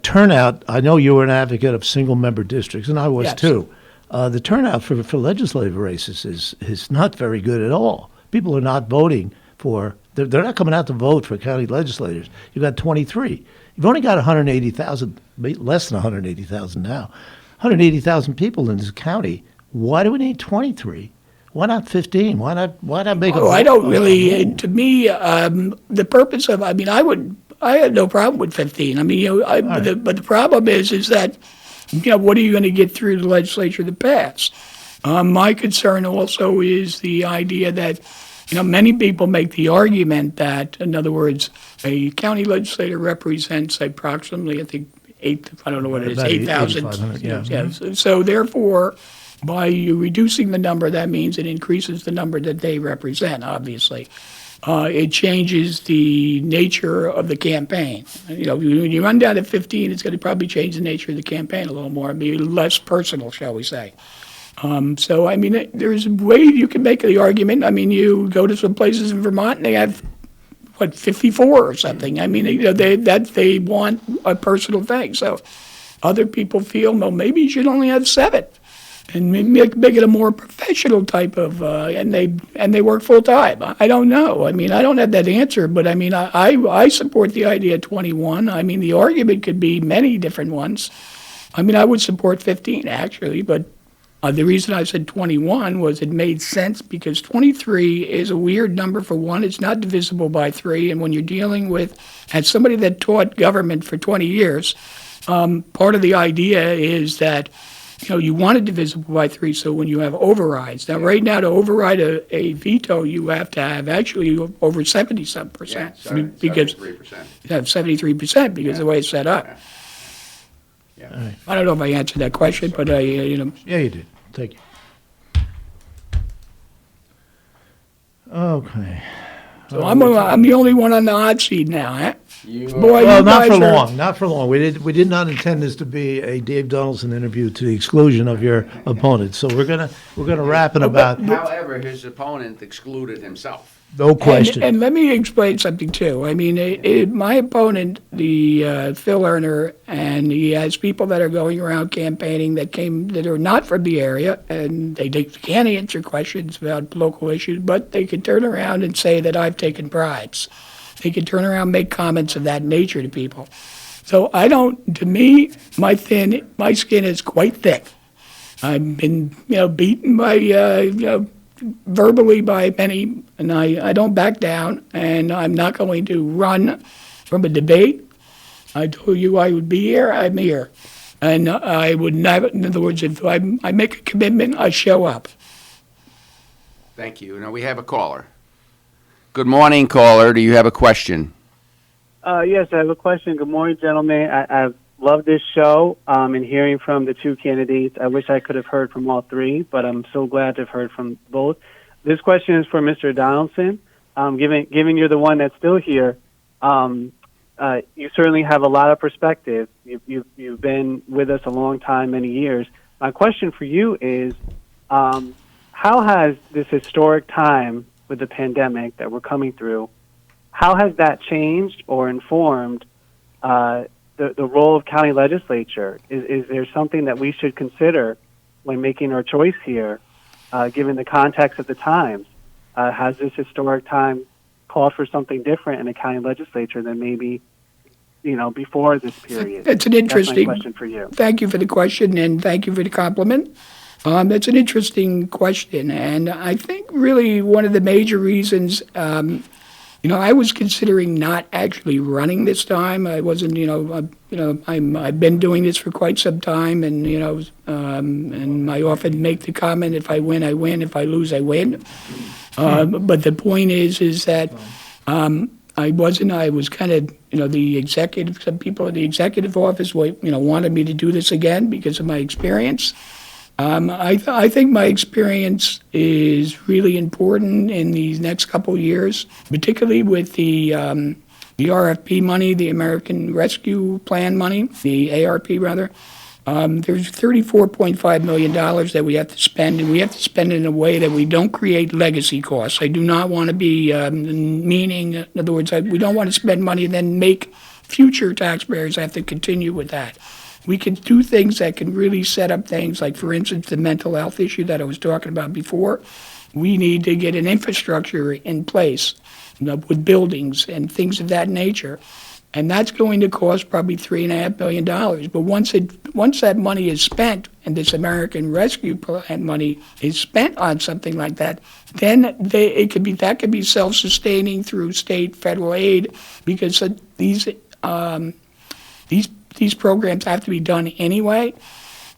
Speaker 8: turnout. I know you were an advocate of single-member districts, and I was too. The turnout for legislative races is not very good at all. People are not voting for. They're not coming out to vote for county legislators. You've got 23. You've only got 180,000, less than 180,000 now. 180,000 people in this county. Why do we need 23? Why not 15? Why not make?
Speaker 12: I don't really. To me, the purpose of. I had no problem with 15. But the problem is that, what are you going to get through the legislature to pass? My concern also is the idea that, many people make the argument that, in other words, a county legislator represents approximately, I think, 8,000.
Speaker 8: Yeah.
Speaker 12: So therefore, by you reducing the number, that means it increases the number that they represent, obviously. It changes the nature of the campaign. When you run down to 15, it's going to probably change the nature of the campaign a little more, be less personal, shall we say. There's a way you can make the argument. You go to some places in Vermont and they have, 54 or something. They want a personal thing. So other people feel, well, maybe you should only have 7. And make it a more professional type of, and they work full time. I don't know. I don't have that answer, but I support the idea of 21. The argument could be many different ones. I would support 15 actually, but the reason I said 21 was it made sense because 23 is a weird number for one. It's not divisible by 3, and when you're dealing with, as somebody that taught government for 20 years, part of the idea is that. You want it divisible by 3, so when you have overrides. Now, right now, to override a veto, you have to have actually over 70-some percent.
Speaker 10: 73%.
Speaker 12: You have 73% because of the way it's set up.
Speaker 10: Yeah.
Speaker 8: Right.
Speaker 12: I don't know if I answered that question, but
Speaker 8: Yeah, you did. Thank you. Okay.
Speaker 12: So I'm the only one on the hot seat now, huh? Boy,
Speaker 8: Well,
Speaker 12: you
Speaker 8: not for
Speaker 12: guys are-
Speaker 8: long, not for long. We did not intend this to be a Dave Donaldson interview to the exclusion of your opponent. So we're gonna wrap in about,
Speaker 10: However, his opponent excluded himself.
Speaker 8: no question.
Speaker 12: And let me explain something too. I mean, my opponent, the Phil Erner, and he has people that are going around campaigning that are not from the area, and they can't answer questions about local issues, but they can turn around and say that I've taken bribes. They can turn around and make comments of that nature to people. So to me, my skin is quite thick. I've been, beaten by, verbally by many, and I don't back down, and I'm not going to run from a debate. I told you I would be here, I'm here. And I would never, in other words, if I make a commitment, I show up.
Speaker 10: Thank you. Now we have a caller. Good morning, caller. Do you have a question?
Speaker 17: Yes, I have a question. Good morning, gentlemen. I love this show and hearing from the two candidates. I wish I could have heard from all three, but I'm so glad to have heard from both. This question is for Mr. Donaldson. Given you're the one that's still here, you certainly have a lot of perspective. You've been with us a long time, many years. My question for you is, how has this historic time with the pandemic that we're coming through, how has that changed or informed the role of county legislature? Is there something that we should consider when making our choice here, given the context of the times? Has this historic time called for something different in the county legislature than maybe, before this period?
Speaker 12: It's an interesting
Speaker 17: That's my question for you.
Speaker 12: Thank you for the question, and thank you for the compliment. That's an interesting question, and I think really one of the major reasons, I was considering not actually running this time. I wasn't, I've been doing this for quite some time, and and I often make the comment: if I win, I win; if I lose, I win. But the point is that I wasn't. I was kind of, the executive. Some people in the executive office, wanted me to do this again because of my experience. I think my experience is really important in these next couple of years, particularly with the RFP money, the American Rescue Plan money, the ARP rather. There's $34.5 million that we have to spend, and we have to spend it in a way that we don't create legacy costs. I do not want to be meaning, in other words, we don't want to spend money and then make future taxpayers have to continue with that. We can do things that can really set up things like, for instance, the mental health issue that I was talking about before. We need to get an infrastructure in place, with buildings and things of that nature. And that's going to cost probably $3.5 billion. But once that money is spent, and this American Rescue Plan money is spent on something like that, then that could be self-sustaining through state, federal aid, because these programs have to be done anyway,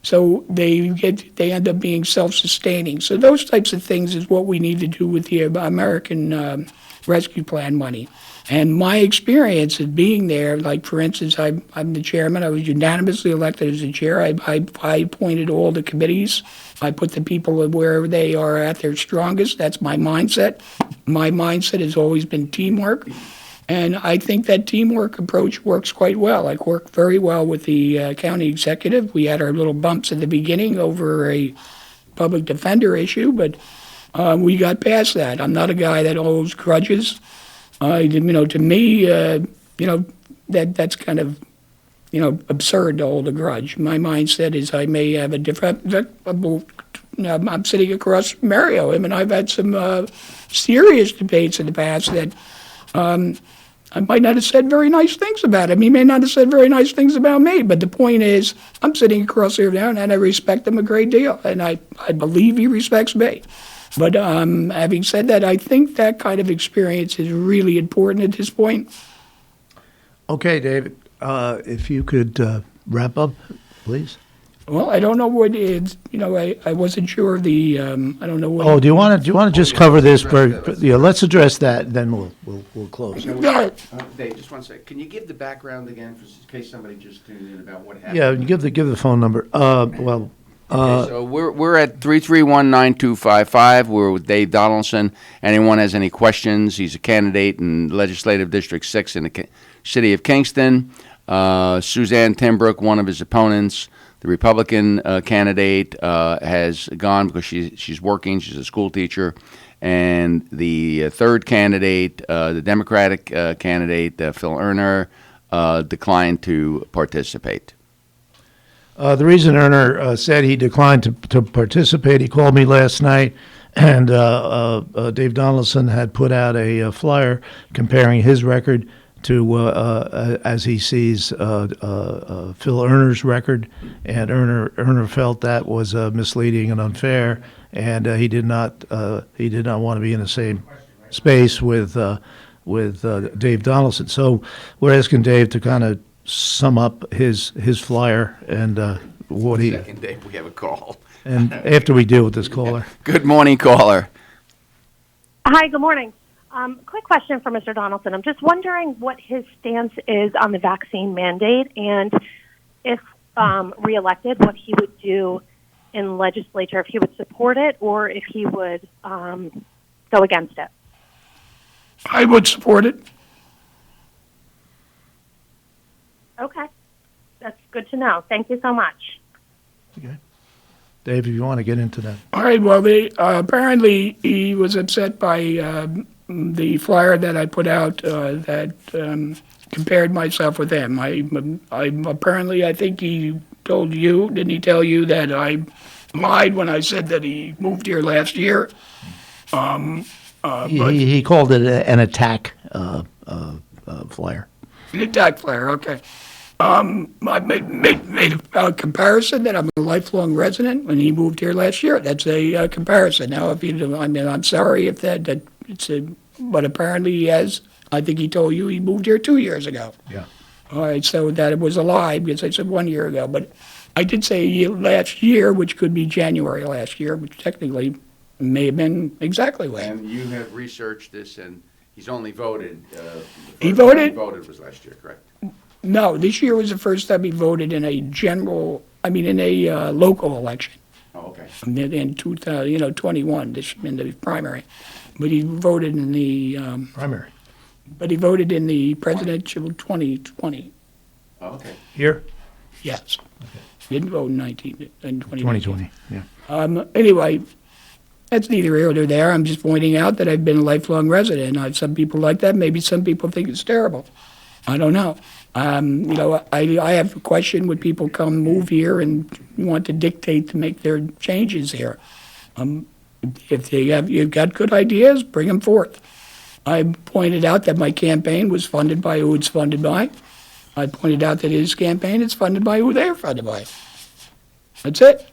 Speaker 12: so they end up being self-sustaining. So those types of things is what we need to do with the American Rescue Plan money. And my experience of being there, like for instance, I'm the chairman. I was unanimously elected as the chair. I appointed all the committees. I put the people wherever they are at their strongest. That's my mindset. My mindset has always been teamwork. And I think that teamwork approach works quite well. I worked very well with the county executive. We had our little bumps at the beginning over a public defender issue, but we got past that. I'm not a guy that holds grudges. To me, that's kind of, absurd to hold a grudge. My mindset is I may have a different. I'm sitting across from Mario. Him and I've had some serious debates in the past that. I might not have said very nice things about him. He may not have said very nice things about me. But the point is, I'm sitting across here now, and I respect him a great deal. And I believe he respects me. But having said that, I think that kind of experience is really important at this point.
Speaker 8: Okay, David, if you could wrap up, please.
Speaker 12: Well, I don't know what is. I wasn't sure of the. I don't know what.
Speaker 8: Oh, do you want to just cover this? Let's address that, then we'll close.
Speaker 10: Dave, just one second. Can you give the background again, in case somebody just tuned in about what happened?
Speaker 8: Yeah, give the phone number.
Speaker 10: So we're at 331-9255. We're with Dave Donaldson. Anyone has any questions? He's a candidate in Legislative District 6 in the city of Kingston. Suzanne Timbrook, one of his opponents, the Republican candidate, has gone because she's working. She's a school teacher. And the third candidate, the Democratic candidate, Phil Erner, declined to participate.
Speaker 8: The reason Erner said he declined to participate, he called me last night, and Dave Donaldson had put out a flyer comparing his record to, as he sees, Phil Erner's record, and Erner felt that was misleading and unfair, and he did not want to be in the same space with Dave Donaldson. So we're asking Dave to kind of sum up his flyer and what he.
Speaker 10: Second, Dave, we have a call.
Speaker 8: And after we deal with this caller.
Speaker 10: Good morning, caller.
Speaker 18: Hi, good morning. Quick question for Mr. Donaldson. I'm just wondering what his stance is on the vaccine mandate, and if reelected, what he would do in legislature, if he would support it or if he would go against it.
Speaker 12: I would support it.
Speaker 18: Okay. That's good to know. Thank you so much.
Speaker 8: Okay. Dave, if you want to get into that.
Speaker 12: All right, well, apparently he was upset by the flyer that I put out that compared myself with him. I think he told you, didn't he tell you that I lied when I said that he moved here last year?
Speaker 8: He called it an attack flyer.
Speaker 12: An attack flyer, okay. I made a comparison that I'm a lifelong resident when he moved here last year. That's a comparison. Now, I'm sorry if but apparently he has. I think he told you he moved here 2 years ago.
Speaker 8: Yeah.
Speaker 12: All right, so that it was a lie because I said 1 year ago. But I did say last year, which could be January last year, which technically may have been exactly when.
Speaker 10: And you have researched this, and he's only voted.
Speaker 12: He voted?
Speaker 10: He voted was last year, correct?
Speaker 12: No, this year was the first time he voted in a local election.
Speaker 10: Oh, okay.
Speaker 12: In 2021, in the primary. But he voted in the
Speaker 8: primary.
Speaker 12: But he voted in the presidential 2020.
Speaker 10: Oh, okay.
Speaker 8: Here?
Speaker 12: Yes. Okay. He didn't vote in
Speaker 8: 2020. Yeah.
Speaker 12: Anyway, that's neither here nor there. I'm just pointing out that I've been a lifelong resident. Some people like that. Maybe some people think it's terrible. I don't know. I have a question when people come move here and want to dictate to make their changes here. If you've got good ideas, bring them forth. I pointed out that my campaign was funded by who it's funded by. I pointed out that his campaign is funded by who they're funded by. That's it.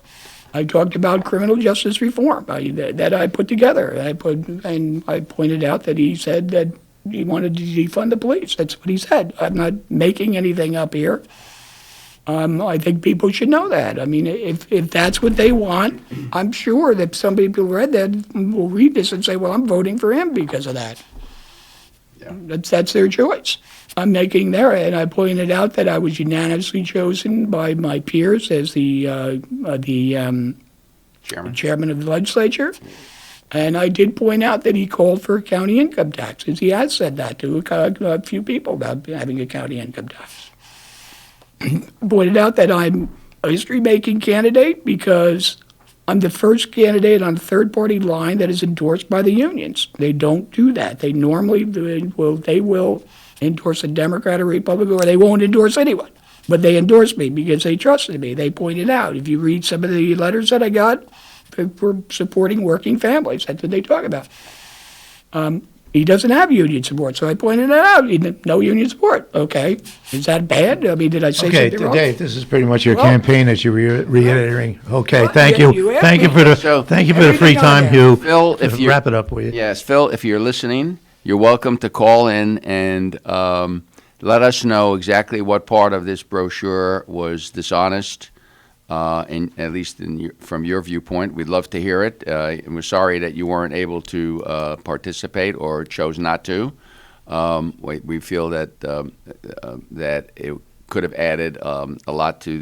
Speaker 12: I talked about criminal justice reform that I put together. I pointed out that he said that he wanted to defund the police. That's what he said. I'm not making anything up here. I think people should know that. I mean, if that's what they want, I'm sure that some people who read that will read this and say, well, I'm voting for him because of that. Yeah. That's their choice. I'm making there, and I pointed out that I was unanimously chosen by my peers as the chairman of the legislature. And I did point out that he called for county income taxes. He has said that to a few people about having a county income tax. Pointed out that I'm a history-making candidate because I'm the first candidate on the third-party line that is endorsed by the unions. They don't do that. They normally will endorse a Democrat or Republican, or they won't endorse anyone. But they endorsed me because they trusted me. They pointed out, if you read some of the letters that I got, for supporting working families. That's what they talk about. He doesn't have union support, so I pointed it out. No union support. Okay. Is that bad? I mean, did I say something wrong?
Speaker 8: Dave, this is pretty much your campaign that you're reiterating. Okay, thank you. Thank you for the free time, Hugh.
Speaker 10: Phil, if you
Speaker 8: wrap it up, will you?
Speaker 10: Yes, Phil, if you're listening, you're welcome to call in and let us know exactly what part of this brochure was dishonest. And at least from your viewpoint, we'd love to hear it. And we're sorry that you weren't able to participate or chose not to. We feel that that it could have added a lot to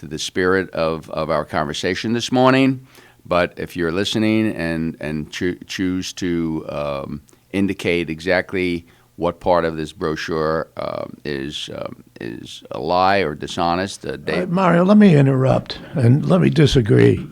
Speaker 10: to the spirit of our conversation this morning. But if you're listening and choose to indicate exactly what part of this brochure is a lie or dishonest, Dave?
Speaker 8: Mario, let me interrupt and let me disagree.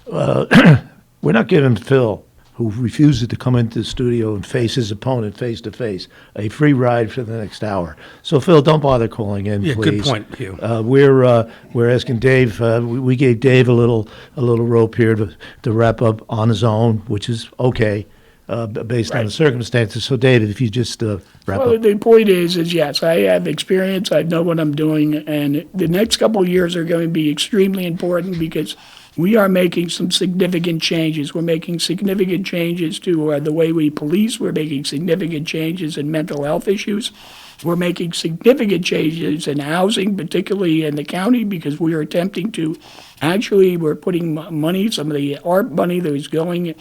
Speaker 8: We're not giving Phil, who refuses to come into the studio and face his opponent face to face, a free ride for the next hour. So, Phil, don't bother calling in,
Speaker 9: Yeah,
Speaker 8: please.
Speaker 9: good point, Hugh.
Speaker 8: We're asking Dave. We gave Dave a little rope here to wrap up on his own, which is okay. Based on the circumstances. So, David, if you just wrap
Speaker 12: Well,
Speaker 8: up.
Speaker 12: the point is yes, I have experience. I know what I'm doing, and the next couple of years are going to be extremely important because we are making some significant changes. We're making significant changes to the way we police. We're making significant changes in mental health issues. We're making significant changes in housing, particularly in the county, because we are attempting to we're putting money, some of the ARP money that is going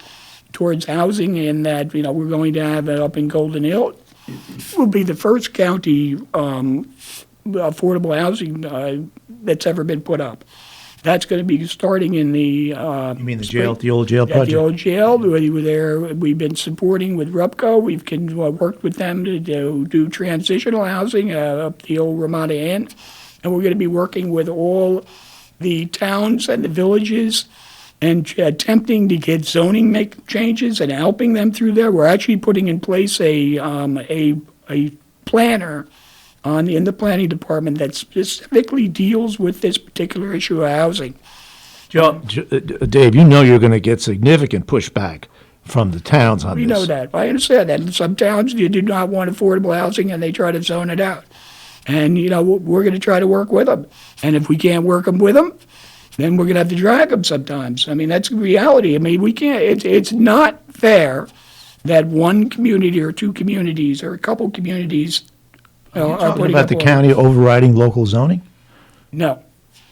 Speaker 12: towards housing, and that we're going to have it up in Golden Hill. Will be the first county affordable housing that's ever been put up. That's going to be starting in the.
Speaker 8: You mean the jail, the old jail project?
Speaker 12: The old jail. We were there. We've been supporting with RUPCO. We've worked with them to do transitional housing up the old Ramada Inn, and we're going to be working with all the towns and the villages and attempting to get zoning make changes and helping them through there. We're actually putting in place a planner in the planning department that specifically deals with this particular issue of housing.
Speaker 8: Dave, you know you're going to get significant pushback from the towns on
Speaker 12: We
Speaker 8: this.
Speaker 12: know that. I understand that. In some towns, you do not want affordable housing, and they try to zone it out. And, we're going to try to work with them. And if we can't work with them, then we're going to have to drag them sometimes. I mean, that's the reality. I mean, we can't, it's not fair that one community or two communities or a couple communities
Speaker 8: Are you
Speaker 12: are
Speaker 8: talking
Speaker 12: putting
Speaker 8: about
Speaker 12: up
Speaker 8: the
Speaker 12: all-
Speaker 8: county overriding local zoning?
Speaker 12: No.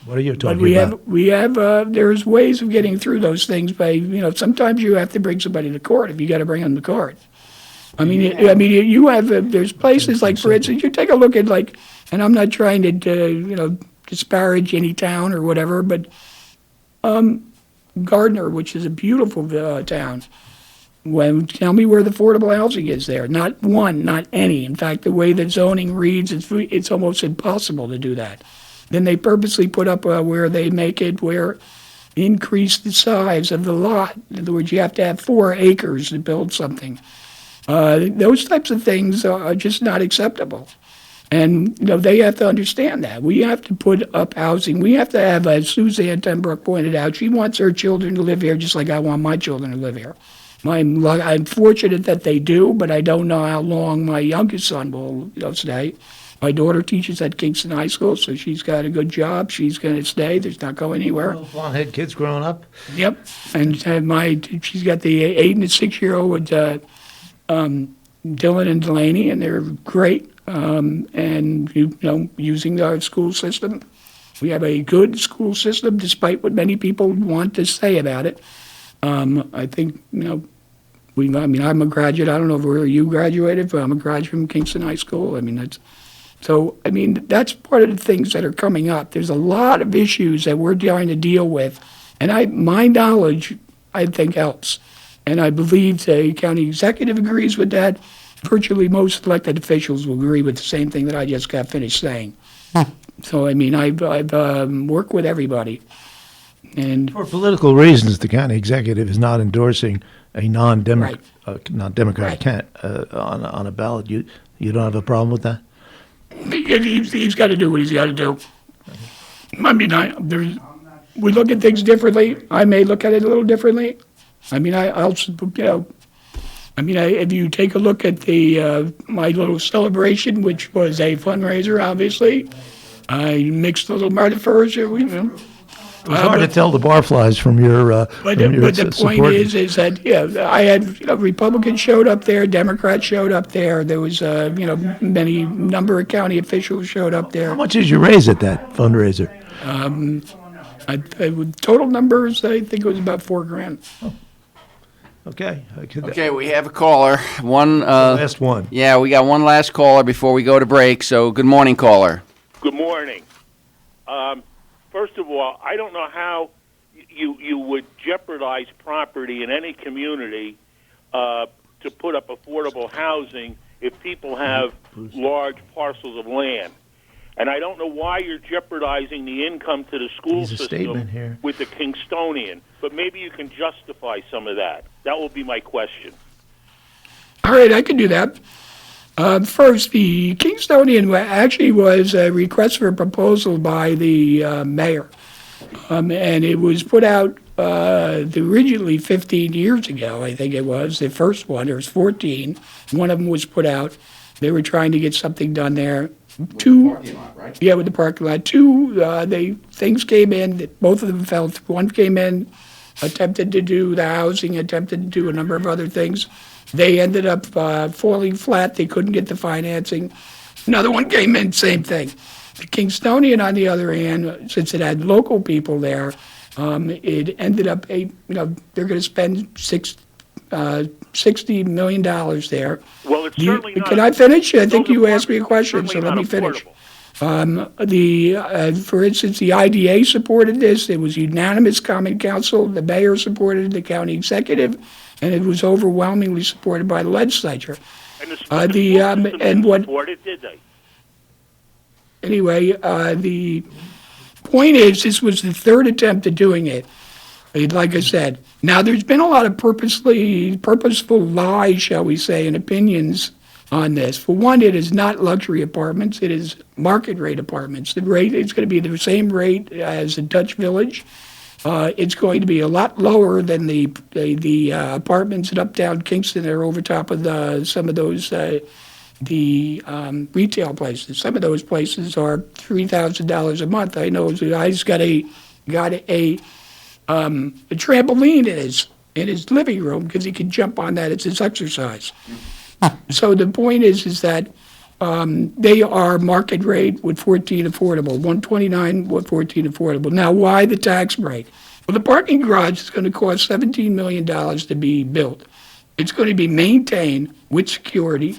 Speaker 8: What are you talking
Speaker 12: But we
Speaker 8: about?
Speaker 12: have, there's ways of getting through those things by, sometimes you have to bring somebody to court if you got to bring them to court. I mean, you have, there's places like, for instance, you take a look at and I'm not trying to, disparage any town or whatever, but Gardner, which is a beautiful town, tell me where the affordable housing is there. Not one, not any. In fact, the way that zoning reads, it's almost impossible to do that. Then they purposely put up where they make it increase the size of the lot. In other words, you have to have 4 acres to build something. Those types of things are just not acceptable. And, they have to understand that. We have to put up housing. We have to have, as Suzanne Tenbrook pointed out, she wants her children to live here just like I want my children to live here. I'm fortunate that they do, but I don't know how long my youngest son will stay. My daughter teaches at Kingston High School, so she's got a good job. She's going to stay. There's not going anywhere.
Speaker 8: Blonde-head kids growing up?
Speaker 12: Yep. And she's got the 8 and the 6-year-old with Dylan and Delaney, and they're great. And using our school system, we have a good school system, despite what many people want to say about it. I think I'm a graduate. I don't know where you graduated, but I'm a graduate from Kingston High School. That's part of the things that are coming up. There's a lot of issues that we're trying to deal with, and my knowledge, I think, helps. And I believe the county executive agrees with that. Virtually most elected officials will agree with the same thing that I just got finished saying. So, I've worked with everybody. And
Speaker 8: For political reasons, the county executive is not endorsing a non-democratic on a ballot. You don't have a problem with that?
Speaker 12: He's got to do what he's got to do. We look at things differently. I may look at it a little differently. If you take a look at my little celebration, which was a fundraiser, obviously, I mixed a little Martifers.
Speaker 8: It was hard to tell the barflies from your
Speaker 12: But the point is that I had Republicans showed up there, Democrats showed up there. There was many number of county officials showed up there.
Speaker 8: How much did you raise at that fundraiser?
Speaker 12: Total numbers, I think it was about $4,000.
Speaker 8: Okay.
Speaker 10: Okay, we have a caller.
Speaker 8: Last one.
Speaker 10: Yeah, we got one last caller before we go to break. So, good morning, caller.
Speaker 19: Good morning. first of all, I don't know how you would jeopardize property in any community to put up affordable housing if people have large parcels of land. And I don't know why you're jeopardizing the income to the school system with the Kingstonian, but maybe you can justify some of that. That will be my question.
Speaker 12: All right, I can do that. First, the Kingstonian actually was a request for a proposal by the mayor, and it was put out originally 15 years ago, I think it was. The first one, there was 14. One of them was put out. They were trying to get something done there. Two, with the parking lot, right? Yeah, with the parking lot. Two, things came in. Both of them fell through. One came in, attempted to do the housing, attempted to do a number of other things. They ended up falling flat. They couldn't get the financing. Another one came in, same thing. The Kingstonian, on the other hand, since it had local people there, it ended up, they're going to spend $60 million there.
Speaker 19: Well, it's certainly not.
Speaker 12: Can I finish? I think you asked me a question, so let me finish. For instance, the IDA supported this. It was unanimous common council. The mayor supported it, the county executive, and it was overwhelmingly supported by the legislature.
Speaker 19: And supported, did they?
Speaker 12: Anyway, the point is, this was the third attempt at doing it. Like I said, now there's been a lot of purposeful lies, shall we say, and opinions on this. For one, it is not luxury apartments; it is market rate apartments. The rate is going to be the same rate as a Dutch Village. It's going to be a lot lower than the apartments in uptown Kingston that are over top of some of those retail places. Some of those places are $3,000 a month. I know the guy's got a trampoline in his living room because he can jump on that. It's his exercise. So the point is that they are market rate with 14 affordable, 129 with 14 affordable. Now, why the tax break? Well, the parking garage is going to cost $17 million to be built. It's going to be maintained with security,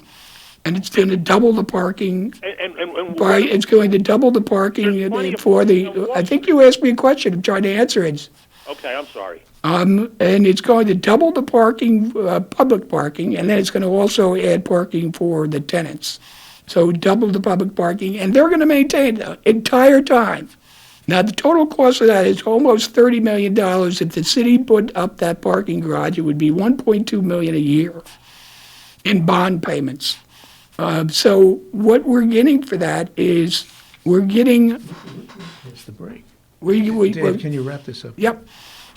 Speaker 12: and it's going to double the parking. It's going to double the parking for the. I think you asked me a question. I'm trying to answer it.
Speaker 19: Okay, I'm sorry.
Speaker 12: And it's going to double the parking, public parking, and then it's going to also add parking for the tenants. So double the public parking, and they're going to maintain the entire time. Now, the total cost of that is almost $30 million. If the city put up that parking garage, it would be $1.2 million a year in bond payments. So what we're getting for that is we're getting.
Speaker 8: It's the break.
Speaker 12: Dave,
Speaker 8: can you wrap this up?
Speaker 12: Yep.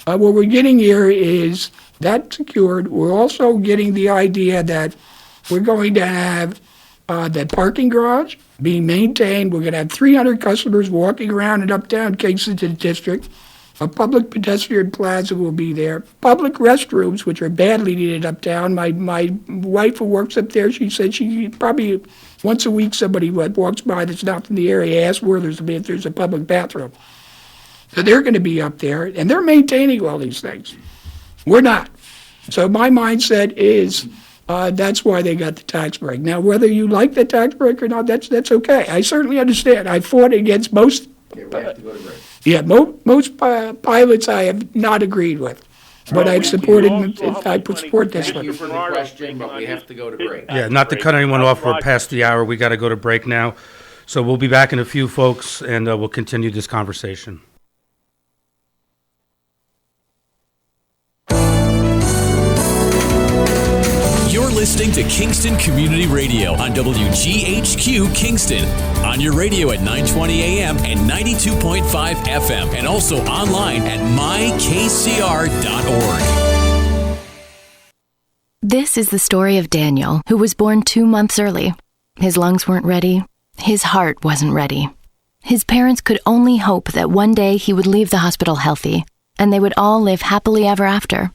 Speaker 12: What we're getting here is that secured. We're also getting the idea that we're going to have that parking garage being maintained. We're going to have 300 customers walking around in uptown Kingston district. A public pedestrian plaza will be there. Public restrooms, which are badly needed uptown. My wife who works up there, she said she probably once a week somebody walks by that's not from the area asks where if there's a public bathroom. So they're going to be up there, and they're maintaining all these things. We're not. So my mindset is that's why they got the tax break. Now, whether you like the tax break or not, that's okay. I certainly understand. I fought against most.
Speaker 10: Okay, we have to go to break.
Speaker 12: Yeah, most pilots I have not agreed with, but I've supported. I support this one.
Speaker 10: Thank you for the question, but we have to go to break.
Speaker 20: Yeah, not to cut anyone off. We're past the hour. We got to go to break now. So we'll be back in a few, folks, and we'll continue this conversation.
Speaker 1: You're listening to Kingston Community Radio on WGHQ Kingston. On your radio at 920 AM and 92.5 FM, and also online at mykcr.org.
Speaker 21: This is the story of Daniel, who was born 2 months early. His lungs weren't ready. His heart wasn't ready. His parents could only hope that one day he would leave the hospital healthy, and they would all live happily ever after.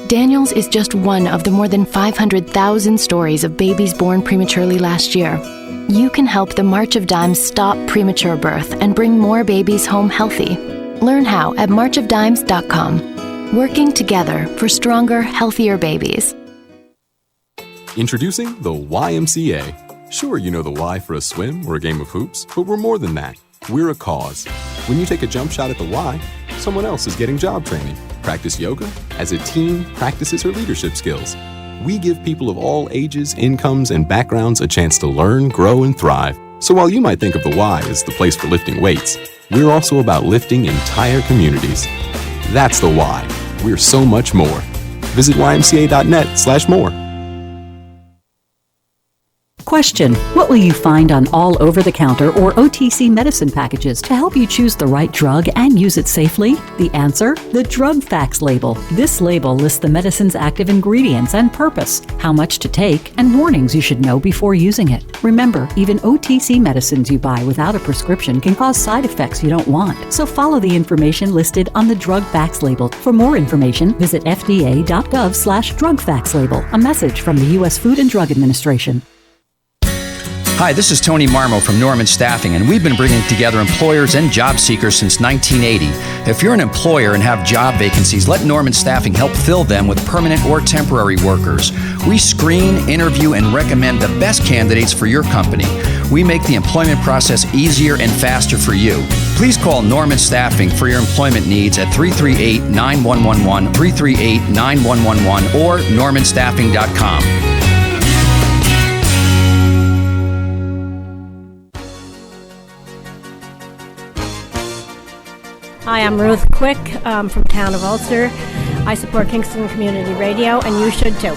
Speaker 21: Daniel's is just one of the more than 500,000 stories of babies born prematurely last year. You can help the March of Dimes stop premature birth and bring more babies home healthy. Learn how at marchofdimes.com. Working together for stronger, healthier babies.
Speaker 22: Introducing the YMCA. Sure, you know the Y for a swim or a game of hoops, but we're more than that. We're a cause.
Speaker 2: When you take a jump shot at the why, someone else is getting job training. Practice yoga as a team practices her leadership skills. We give people of all ages, incomes, and backgrounds a chance to learn, grow, and thrive. So while you might think of the Y as the place for lifting weights, we're also about lifting entire communities. That's the why. We're so much more. Visit ymca.net/more.
Speaker 22: Question: what will you find on all over-the-counter or OTC medicine packages to help you choose the right drug and use it safely? The answer: the Drug Facts label. This label lists the medicine's active ingredients and purpose, how much to take, and warnings you should know before using it. Remember, even OTC medicines you buy without a prescription can cause side effects you don't want. So follow the information listed on the Drug Facts label. For more information, visit fda.gov/Drug Facts label. A message from the U.S. Food and Drug Administration.
Speaker 23: Hi, this is Tony Marmo from Norman Staffing, and we've been bringing together employers and job seekers since 1980. If you're an employer and have job vacancies, let Norman Staffing help fill them with permanent or temporary workers. We screen, interview, and recommend the best candidates for your company. We make the employment process easier and faster for you. Please call Norman Staffing for your employment needs at 338-9111, 338-9111, or normanstaffing.com.
Speaker 24: Hi, I'm Ruth Quick from Town of Ulster. I support Kingston Community Radio, and you should too.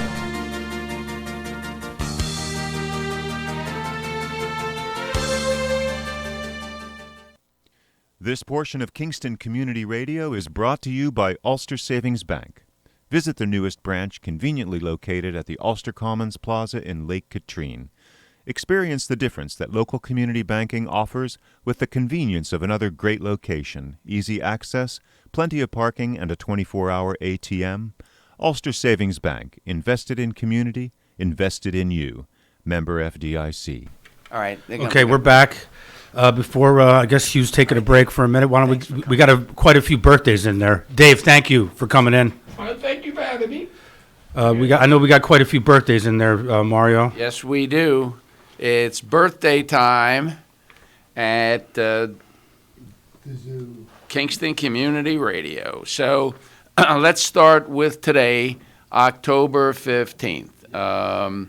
Speaker 7: This portion of Kingston Community Radio is brought to you by Ulster Savings Bank. Visit their newest branch, conveniently located at the Ulster Commons Plaza in Lake Katrine. Experience the difference that local community banking offers with the convenience of another great location, easy access, plenty of parking, and a 24-hour ATM. Ulster Savings Bank, invested in community, invested in you. Member FDIC.
Speaker 10: All right.
Speaker 20: Okay, we're back. Before I guess Hugh's taking a break for a minute. Why don't we got quite a few birthdays in there. Dave, thank you for coming in.
Speaker 12: Thank you for having me.
Speaker 20: I know we got quite a few birthdays in there, Mario.
Speaker 10: Yes, we do. It's birthday time at Kingston Community Radio. So let's start with today, October 15th.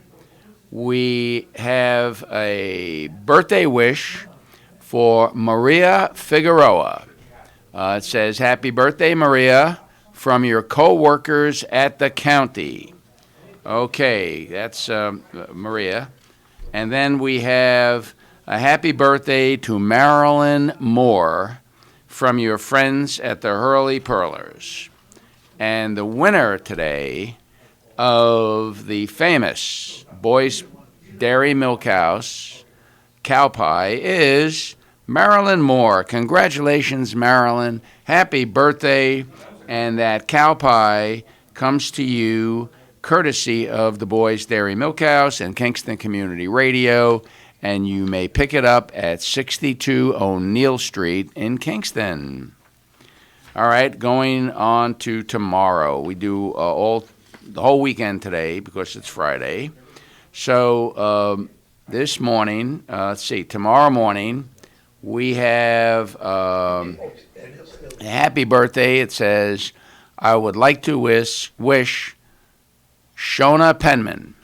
Speaker 10: We have a birthday wish for Maria Figueroa. It says, "Happy birthday, Maria, from your co-workers at the county." Okay, that's Maria. And then we have a happy birthday to Marilyn Moore from your friends at the Hurley Pearlers. And the winner today of the famous Boyce Dairy Milk House cow pie is Marilyn Moore. Congratulations, Marilyn. Happy birthday. And that cow pie comes to you courtesy of the Boyce Dairy Milk House and Kingston Community Radio, and you may pick it up at 62 O'Neill Street in Kingston. All right, going on to tomorrow. We do the whole weekend today because it's Friday. So this morning, tomorrow morning, we have a happy birthday. It says, "I would like to wish Shona Penman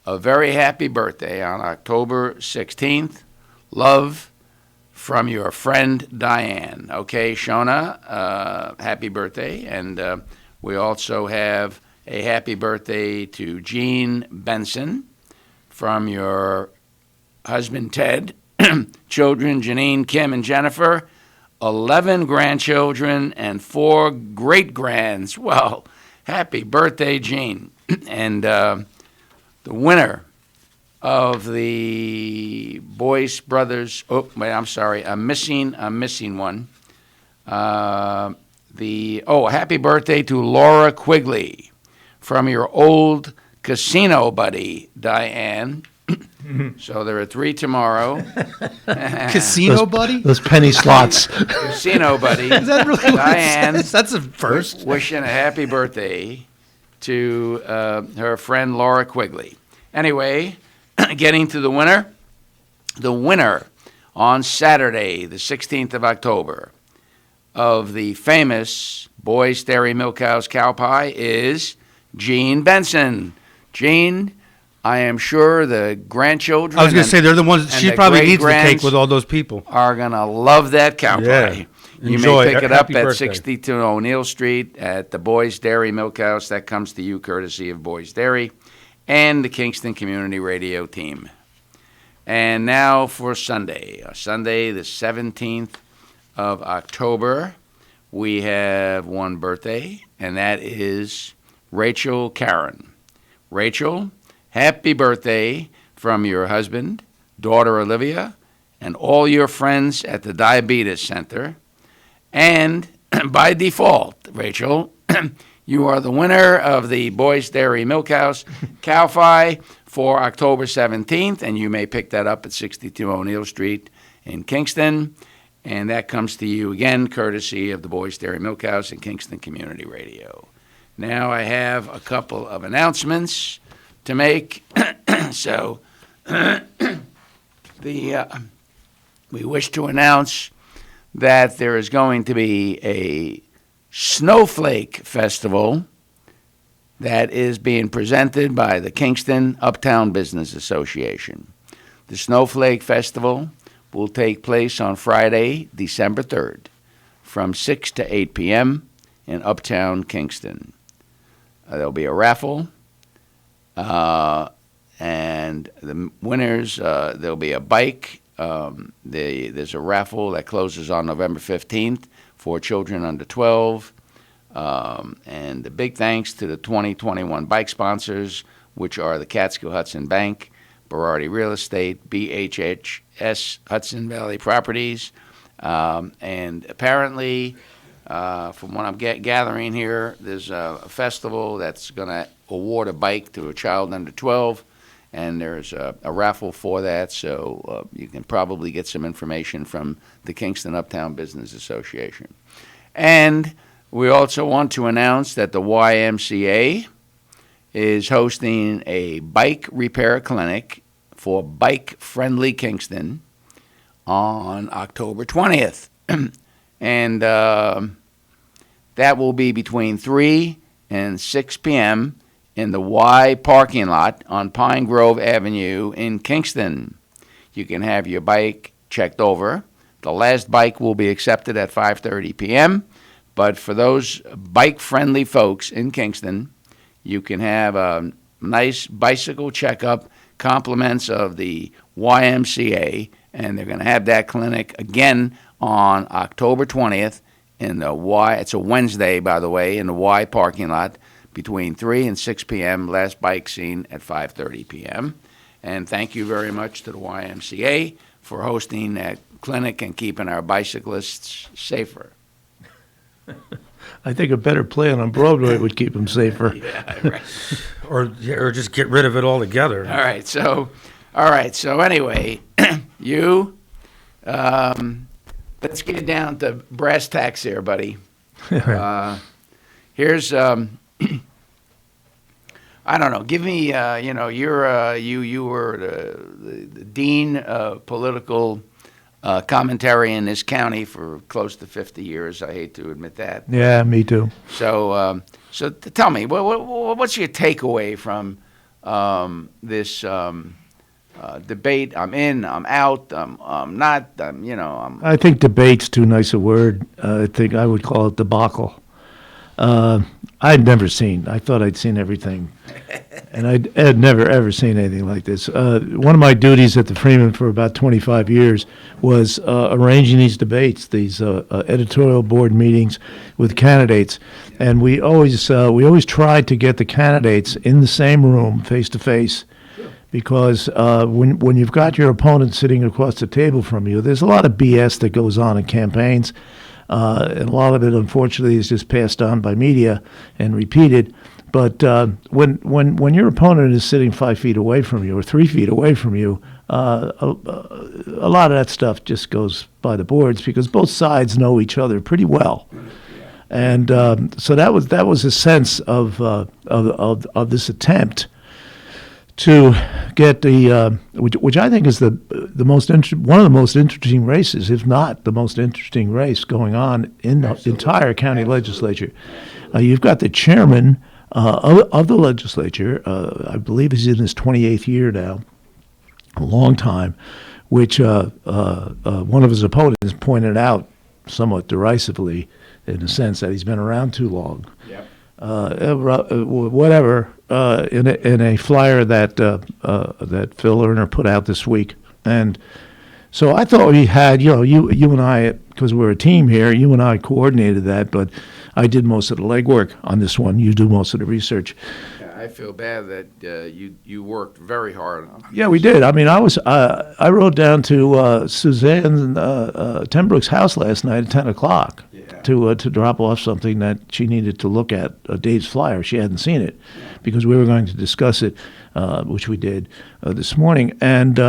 Speaker 10: a very happy birthday on October 16th. Love from your friend Diane." Okay, Shona, happy birthday. And we also have a happy birthday to Jean Benson from your husband Ted, children Janine, Kim, and Jennifer, 11 grandchildren, and 4 great-grands. Well, happy birthday, Jean. And the winner of the Boyce Brothers, I'm missing one. Happy birthday to Laura Quigley from your old casino buddy, Diane. So there are 3 tomorrow.
Speaker 8: Casino buddy? Those penny slots.
Speaker 10: Casino buddy.
Speaker 8: Is that really what
Speaker 10: Diane?
Speaker 8: it says? That's a first.
Speaker 10: Wishing a happy birthday to her friend Laura Quigley. Anyway, getting to the winner. The winner on Saturday, the 16th of October, of the famous Boy's Dairy Milkhouse cow pie is Jean Benson. Jean, I am sure the grandchildren.
Speaker 20: I was going to say, they're the ones, she probably needs the cake with all those people.
Speaker 10: Are going to love that cow pie. You
Speaker 20: Enjoy.
Speaker 10: may pick it up
Speaker 20: Happy
Speaker 10: at
Speaker 20: birthday.
Speaker 10: 62 O'Neill Street at the Boys Dairy Milkhouse. That comes to you courtesy of Boys Dairy and the Kingston Community Radio team. And now for Sunday. Sunday, the 17th of October, we have one birthday, and that is Rachel Karen. Rachel, happy birthday from your husband, daughter Olivia, and all your friends at the Diabetes Center. And by default, Rachel, you are the winner of the Boys Dairy Milkhouse Cow Pie for October 17th, and you may pick that up at 62 O'Neill Street in Kingston. And that comes to you again, courtesy of the Boys Dairy Milkhouse and Kingston Community Radio. Now I have a couple of announcements to make. So we wish to announce that there is going to be a Snowflake Festival that is being presented by the Kingston Uptown Business Association. The Snowflake Festival will take place on Friday, December 3rd, from 6 to 8 p.m. in Uptown Kingston. There'll be a raffle, and the winners, there'll be a bike. There's a raffle that closes on November 15th for children under 12. And the big thanks to the 2021 bike sponsors, which are the Catskill Hudson Bank, Berardi Real Estate, BHHS Hudson Valley Properties, and apparently, from what I'm gathering here, there's a festival that's going to award a bike to a child under 12, and there's a raffle for that, so you can probably get some information from the Kingston Uptown Business Association. And we also want to announce that the YMCA is hosting a bike repair clinic for Bike Friendly Kingston on October 20th. And that will be between 3 and 6 p.m. in the Y parking lot on Pine Grove Avenue in Kingston. You can have your bike checked over. The last bike will be accepted at 5:30 p.m., but for those bike-friendly folks in Kingston, you can have a nice bicycle checkup, compliments of the YMCA, and they're going to have that clinic again on October 20th in the Y. It's a Wednesday, by the way, in the Y parking lot between 3 and 6 p.m., last bike seen at 5:30 p.m. And thank you very much to the YMCA for hosting that clinic and keeping our bicyclists safer.
Speaker 8: I think a better plan on Broadway would keep them safer.
Speaker 10: Yeah, right.
Speaker 20: or just get rid of it altogether.
Speaker 10: All right. So anyway, let's get down to brass tacks here, buddy. Here's I don't know. Give me you were the dean of political commentary in this county for close to 50 years. I hate to admit that.
Speaker 8: Yeah, me too.
Speaker 10: So tell me, what's your takeaway from this debate? I'm in, I'm out, I'm not,
Speaker 8: I think debate's too nice a word. I think I would call it debacle. I'd never seen. I thought I'd seen everything, and I had never, ever seen anything like this. One of my duties at the Freeman for about 25 years was arranging these debates, these editorial board meetings with candidates, and we always tried to get the candidates in the same room, face to face, because when you've got your opponent sitting across the table from you, there's a lot of BS that goes on in campaigns. And a lot of it, unfortunately, is just passed on by media and repeated. But when your opponent is sitting 5 feet away from you or 3 feet away from you, a lot of that stuff just goes by the boards because both sides know each other pretty well. And so that was a sense of this attempt to get the which I think is one of the most interesting races, if not the most interesting race going on in the entire county legislature. You've got the chairman of the legislature. I believe he's in his 28th year now, a long time, which one of his opponents pointed out somewhat derisively, in the sense that he's been around too long.
Speaker 10: Yep.
Speaker 8: Whatever, in a flyer that Phil Lerner put out this week. And so I thought we had, you and I, because we're a team here, you and I coordinated that, but I did most of the legwork on this one. You do most of the research.
Speaker 10: I feel bad that you worked very hard on it.
Speaker 8: Yeah, we did. I mean, I rode down to Suzanne Tenbrook's house last night at 10 o'clock to drop off something that she needed to look at, Dave's flyer. She hadn't seen it because we were going to discuss it, which we did this morning. And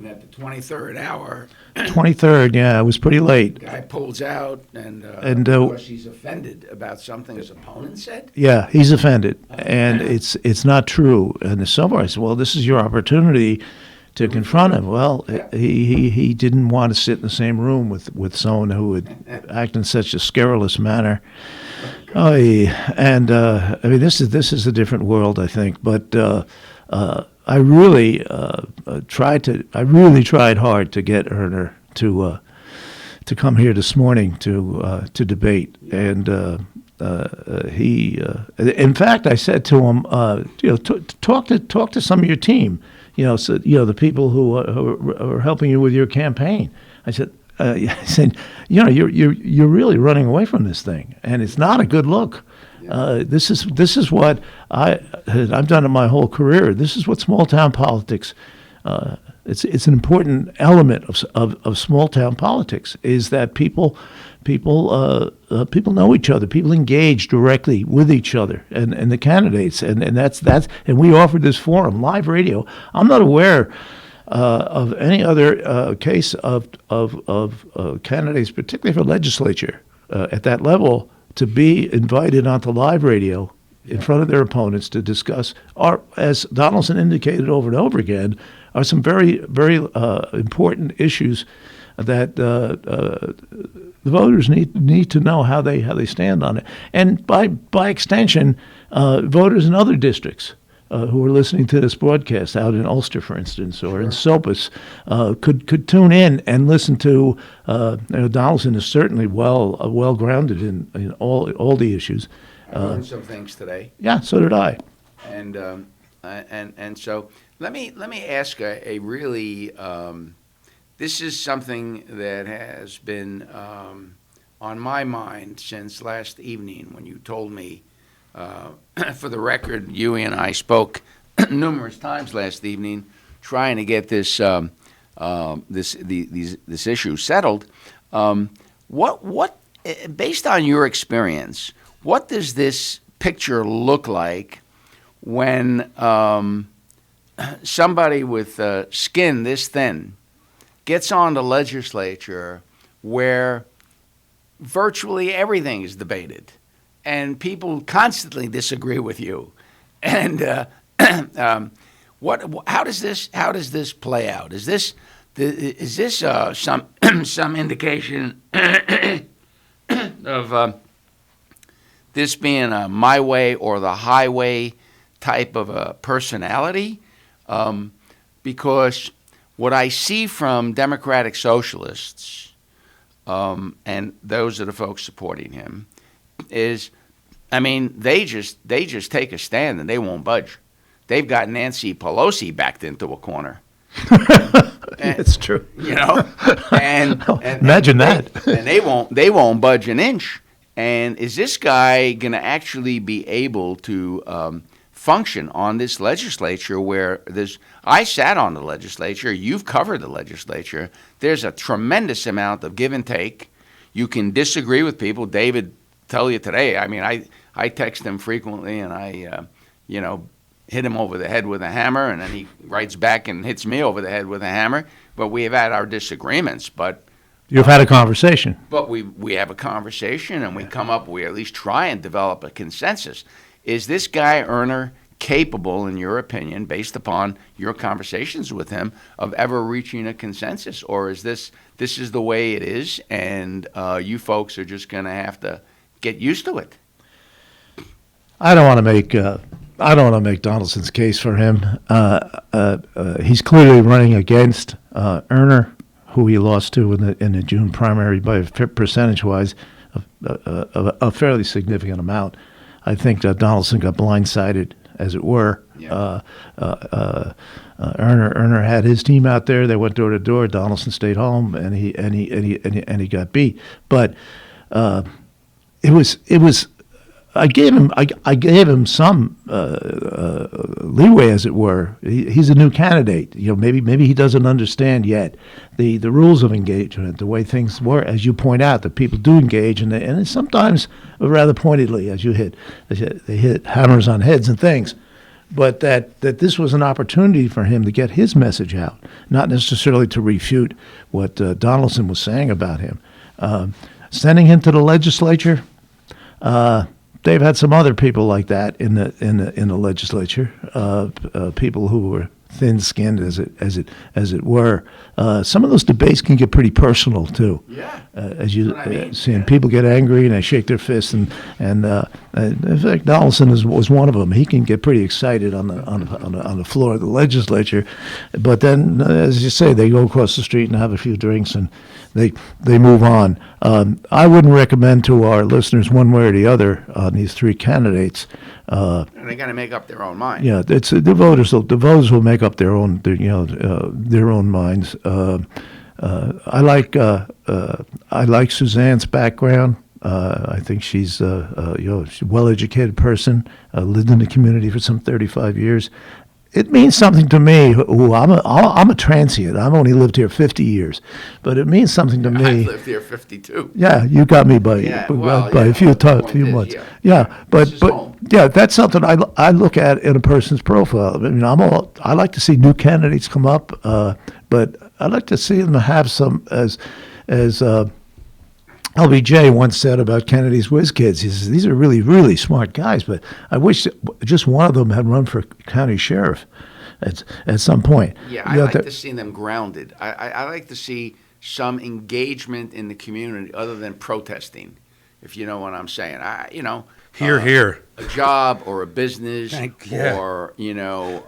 Speaker 10: And at the 23rd hour,
Speaker 8: 23rd, yeah, it was pretty late.
Speaker 10: guy pulls out and because he's offended about something his opponent said.
Speaker 8: Yeah, he's offended, and it's not true. And the somewhere I said, well, this is your opportunity to confront him. Well, he didn't want to sit in the same room with someone who would act in such a scurrilous manner. Oh, and I mean, this is a different world, I think. But I really tried hard to get Erner to come here this morning to debate, and he. In fact, I said to him, talk to some of your team, so the people who are helping you with your campaign. I said, you're really running away from this thing, and it's not a good look. This is what I've done in my whole career. This is what small town politics. It's an important element of small town politics is that people know each other. People engage directly with each other and the candidates, and that's and we offered this forum, live radio. I'm not aware of any other case of candidates, particularly for legislature at that level, to be invited onto live radio in front of their opponents to discuss, or as Donaldson indicated over and over again, are some very, very important issues that the voters need to know how they stand on it, and by extension, voters in other districts who are listening to this broadcast out in Ulster, for instance, or in Sopus, could tune in and listen to. Donaldson is certainly well grounded in all the issues.
Speaker 10: I learned some things today.
Speaker 8: Yeah, so did I.
Speaker 10: And so let me ask a really this is something that has been on my mind since last evening when you told me. For the record, you and I spoke numerous times last evening, trying to get this this issue settled. What based on your experience, what does this picture look like when somebody with skin this thin gets on the legislature where virtually everything is debated? And people constantly disagree with you, and how does this play out? Is this some indication of this being a my way or the highway type of a personality? Because what I see from Democratic Socialists and those are the folks supporting him is, I mean, they just take a stand and they won't budge. They've got Nancy Pelosi backed into a corner.
Speaker 8: It's true.
Speaker 10: And
Speaker 8: imagine that.
Speaker 10: And they won't budge an inch. And is this guy going to actually be able to function on this legislature where I sat on the legislature, you've covered the legislature, there's a tremendous amount of give and take. You can disagree with people. David tell you today, I mean, I text him frequently and I, hit him over the head with a hammer, and then he writes back and hits me over the head with a hammer. But we have had our disagreements, but...
Speaker 8: You've had a conversation.
Speaker 10: But we have a conversation, and we come up, we at least try and develop a consensus. Is this guy, Erner, capable, in your opinion, based upon your conversations with him, of ever reaching a consensus? Or is this is the way it is, and you folks are just going to have to get used to it?
Speaker 8: I don't want to make Donaldson's case for him. He's clearly running against Erner, who he lost to in the June primary by percentage-wise a fairly significant amount. I think that Donaldson got blindsided, as it were. Yeah. Erner had his team out there. They went door to door. Donaldson stayed home, and he got beat. But it was. I gave him some leeway, as it were. He's a new candidate. Maybe he doesn't understand yet the rules of engagement, the way things work. As you point out, that people do engage, and sometimes rather pointedly, as you hit. They hit hammers on heads and things. But that this was an opportunity for him to get his message out, not necessarily to refute what Donaldson was saying about him. Sending him to the legislature. They've had some other people like that in the legislature, people who were thin-skinned, as it were. Some of those debates can get pretty personal too. Yeah. As you see, people get angry and they shake their fists, and in fact, Donaldson was one of them. He can get pretty excited on the floor of the legislature, but then, as you say, they go across the street and have a few drinks and they move on. I wouldn't recommend to our listeners one way or the other on these three candidates.
Speaker 10: And they got to make up their own mind.
Speaker 8: Yeah, it's the voters will make up their own their own minds. I like Suzanne's background. I think she's a well-educated person, lived in the community for some 35 years. It means something to me. I'm a transient. I've only lived here 50 years, but it means something to me.
Speaker 10: I've lived here 52.
Speaker 8: Yeah, you got me by a few months. Yeah, but that's something I look at in a person's profile. I mean, I like to see new candidates come up, but I like to see them have some as LBJ once said about Kennedy's whiz kids. He says, these are really, really smart guys, but I wish just one of them had run for county sheriff at some point.
Speaker 10: Yeah, I like to see them grounded. I like to see some engagement in the community other than protesting, if you know what I'm saying.
Speaker 20: Here.
Speaker 10: A job or a business or,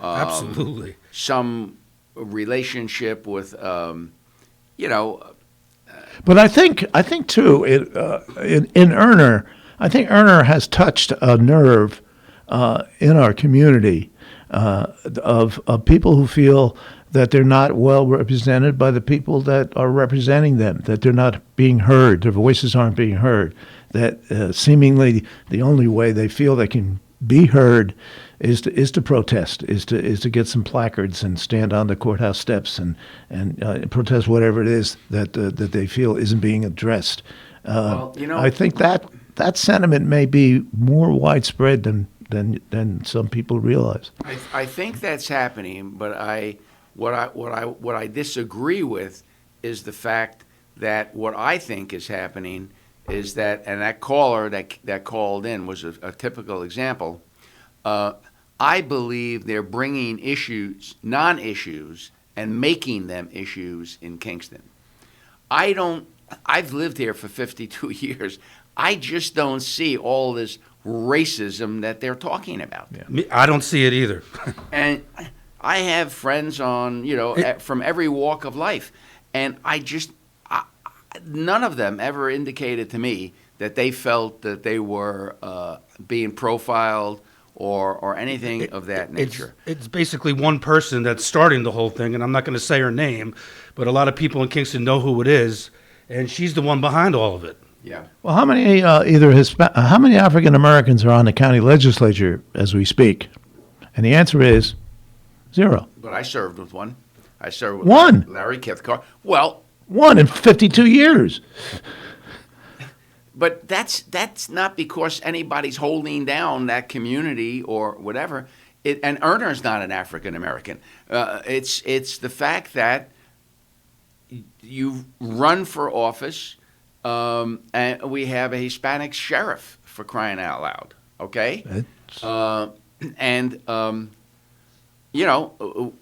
Speaker 20: absolutely.
Speaker 10: Some relationship with,
Speaker 8: But I think too, in Erner, I think Erner has touched a nerve in our community of people who feel that they're not well represented by the people that are representing them, that they're not being heard, their voices aren't being heard, that seemingly the only way they feel they can be heard is to protest, is to get some placards and stand on the courthouse steps and protest whatever it is that they feel isn't being addressed. I think that sentiment may be more widespread than some people realize.
Speaker 10: I think that's happening, but what I disagree with is the fact that what I think is happening is that, and that caller that called in was a typical example. I believe they're bringing issues, non-issues, and making them issues in Kingston. I've lived here for 52 years. I just don't see all this racism that they're talking about.
Speaker 20: Yeah. I don't see it either.
Speaker 10: And I have friends from every walk of life, and none of them ever indicated to me that they felt that they were being profiled or anything of that nature.
Speaker 20: It's basically one person that's starting the whole thing, and I'm not going to say her name, but a lot of people in Kingston know who it is, and she's the one behind all of it.
Speaker 10: Yeah.
Speaker 8: Well, how many how many African Americans are on the county legislature as we speak? And the answer is 0.
Speaker 10: But I served with one. I served with
Speaker 8: one.
Speaker 10: Larry Kithcar. Well,
Speaker 8: one in 52 years.
Speaker 10: But that's not because anybody's holding down that community or whatever. And Erner's not an African American. It's the fact that you run for office, and we have a Hispanic sheriff, for crying out loud. Okay, And you know,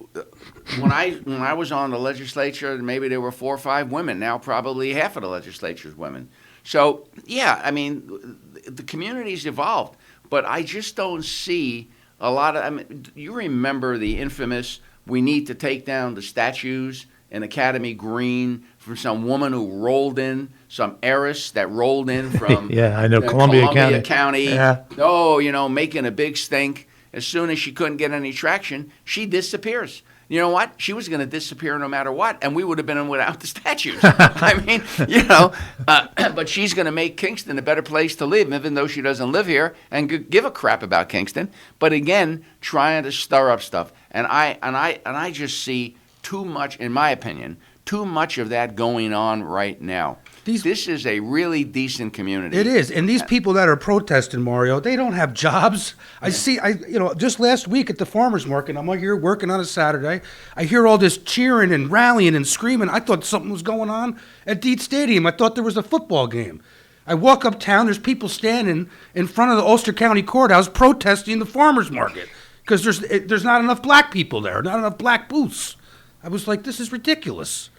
Speaker 10: when I was on the legislature, maybe there were 4 or 5 women. Now probably half of the legislature is women. So yeah, I mean, the community's evolved, but I just don't see a lot of. I mean, you remember the infamous "we need to take down the statues" in Academy Green from some woman who rolled in, some heiress that rolled in from
Speaker 8: Yeah, I know, Columbia County. Yeah.
Speaker 10: Oh, you know, making a big stink. As soon as she couldn't get any traction, she disappears. You know what? She was going to disappear no matter what, and we would have been without the statues. I mean, you know, but she's going to make Kingston a better place to live, even though she doesn't live here and give a crap about Kingston. But again, trying to stir up stuff, and I just see too much, in my opinion, too much of that going on right now. This is a really decent community.
Speaker 20: It is, and these people that are protesting, Mario, they don't have jobs. Just last week at the farmers market, I'm here working on a Saturday. I hear all this cheering and rallying and screaming. I thought something was going on at Deet Stadium. I thought there was a football game. I walk uptown. There's people standing in front of the Ulster County Courthouse protesting the farmers market because there's not enough black people there, not enough black booths. I was like, this is ridiculous.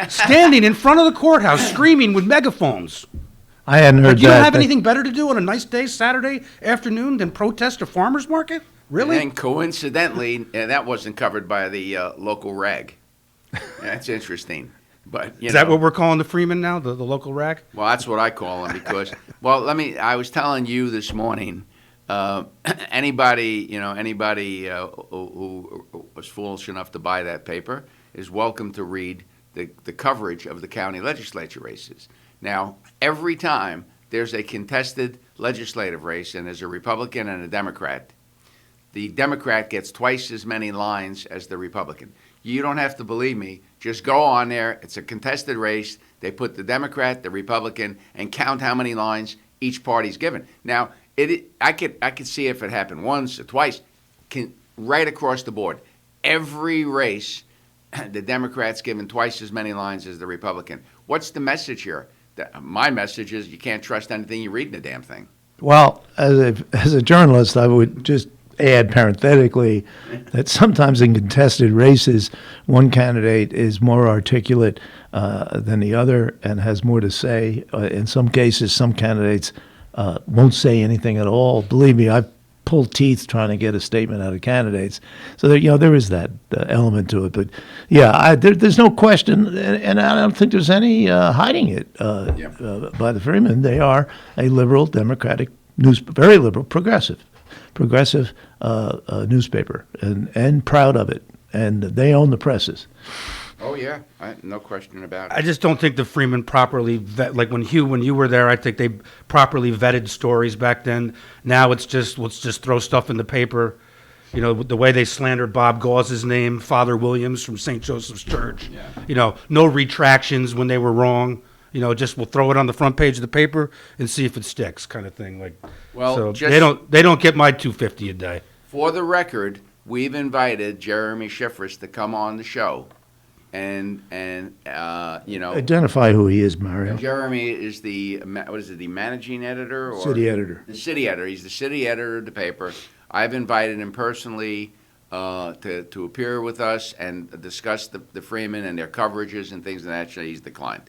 Speaker 20: Standing in front of the courthouse, screaming with megaphones.
Speaker 8: I hadn't heard that.
Speaker 20: You don't have anything better to do on a nice day, Saturday afternoon, than protest a farmer's market? Really?
Speaker 10: And coincidentally, that wasn't covered by the local rag. That's interesting. But
Speaker 20: is that what we're calling the Freeman now, the local rag?
Speaker 10: Well, that's what I call them because, I was telling you this morning, anybody who was foolish enough to buy that paper is welcome to read the coverage of the county legislature races. Now, every time there's a contested legislative race and there's a Republican and a Democrat, the Democrat gets twice as many lines as the Republican. You don't have to believe me. Just go on there. It's a contested race. They put the Democrat, the Republican, and count how many lines each party's given. Now, I could see if it happened once or twice, right across the board. Every race, the Democrat's given twice as many lines as the Republican. What's the message here? My message is you can't trust anything you read in the damn thing.
Speaker 8: Well, as a journalist, I would just add parenthetically that sometimes in contested races, one candidate is more articulate than the other and has more to say. In some cases, some candidates won't say anything at all. Believe me, I've pulled teeth trying to get a statement out of candidates. So there is that element to it. But yeah, there's no question, and I don't think there's any hiding it by the Freeman. They are a liberal, democratic very liberal, progressive newspaper, and proud of it. And they own the presses.
Speaker 10: Oh yeah, no question about it.
Speaker 20: I just don't think the Freeman properly like when you were there. I think they properly vetted stories back then. Now it's just let's just throw stuff in the paper. You know, the way they slandered Bob Gause's name, Father Williams from St. Joseph's Church. Yeah. You know, no retractions when they were wrong. You know, just we'll throw it on the front page of the paper and see if it sticks, kind of thing. Like,
Speaker 10: well,
Speaker 20: so they don't get my $250 a day.
Speaker 10: For the record, we've invited Jeremy Schiffers to come on the show. And
Speaker 8: identify who he is, Mario.
Speaker 10: Jeremy is the managing editor or
Speaker 8: city editor?
Speaker 10: The city editor. He's the city editor of the paper. I've invited him personally to appear with us and discuss the Freeman and their coverages and things, and actually he's declined.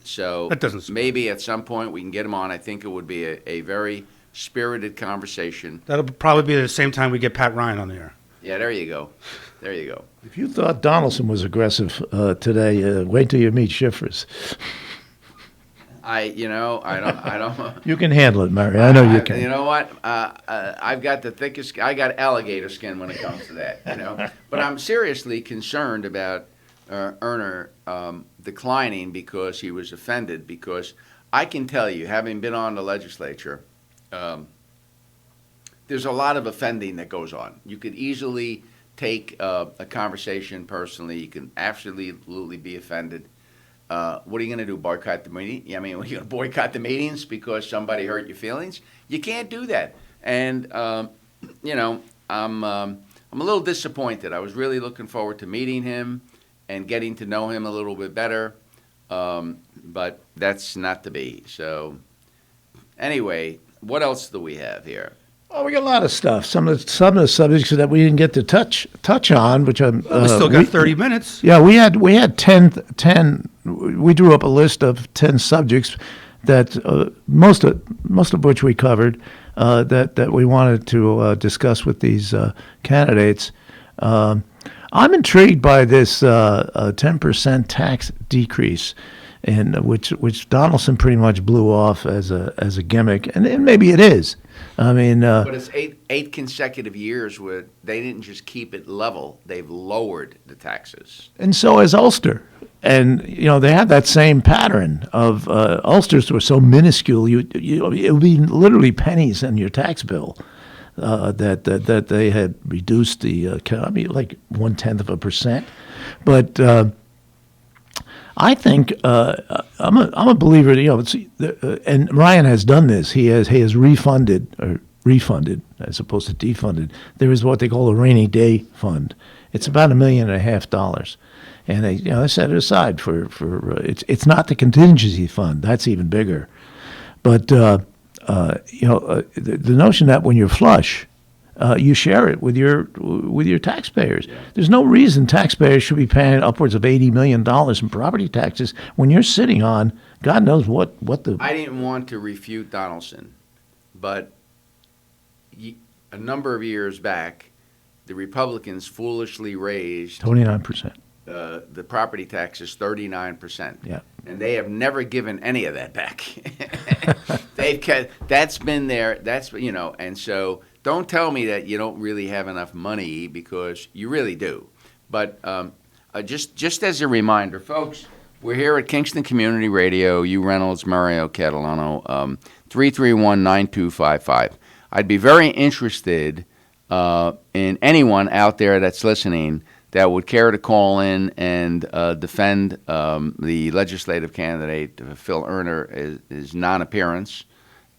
Speaker 10: So
Speaker 20: that doesn't
Speaker 10: maybe at some point we can get him on. I think it would be a very spirited conversation.
Speaker 20: That'll probably be the same time we get Pat Ryan on the air.
Speaker 10: Yeah, there you go. There you go.
Speaker 8: If you thought Donaldson was aggressive today, wait till you meet Schiffers.
Speaker 10: I don't.
Speaker 8: You can handle it, Mario. I know you can.
Speaker 10: You know what? I've got the thickest. I got alligator skin when it comes to that. You know, but I'm seriously concerned about Erner declining because he was offended. Because I can tell you, having been on the legislature, there's a lot of offending that goes on. You could easily take a conversation personally. You can absolutely be offended. What are you going to do? Boycott the meeting? I mean, are you going to boycott the meetings because somebody hurt your feelings? You can't do that. And I'm a little disappointed. I was really looking forward to meeting him and getting to know him a little bit better, but that's not to be. So, anyway, what else do we have here?
Speaker 8: Oh, we got a lot of stuff. Some of the subjects that we didn't get to touch on, which I'm.
Speaker 20: Well, we still got 30 minutes.
Speaker 8: Yeah, we had 10. We drew up a list of 10 subjects that most of which we covered that we wanted to discuss with these candidates. I'm intrigued by this 10% tax decrease, and which Donaldson pretty much blew off as a gimmick, and maybe it is. I mean,
Speaker 10: but it's eight consecutive years where they didn't just keep it level; they've lowered the taxes.
Speaker 8: And so has Ulster, and they have that same pattern of Ulsters were so minuscule. It would be literally pennies in your tax bill. That they had reduced the like 0.1%, but I think I'm a believer. And Ryan has done this. He has refunded as opposed to defunded. There is what they call a rainy day fund. It's about $1.5 million, and they set it aside for it's not the contingency fund. That's even bigger, but. The notion that when you're flush, you share it with your taxpayers. Yeah. There's no reason taxpayers should be paying upwards of $80 million in property taxes when you're sitting on God knows what the.
Speaker 10: I didn't want to refute Donaldson, but a number of years back, the Republicans foolishly raised
Speaker 8: 29%.
Speaker 10: The property tax is 39%.
Speaker 8: Yeah.
Speaker 10: And they have never given any of that back. That's been there. And so don't tell me that you don't really have enough money, because you really do. But just as a reminder, folks, we're here at Kingston Community Radio, Hugh Reynolds, Mario Catalano, 331-9255. I'd be very interested in anyone out there that's listening that would care to call in and defend the legislative candidate, Phil Erner, his non-appearance.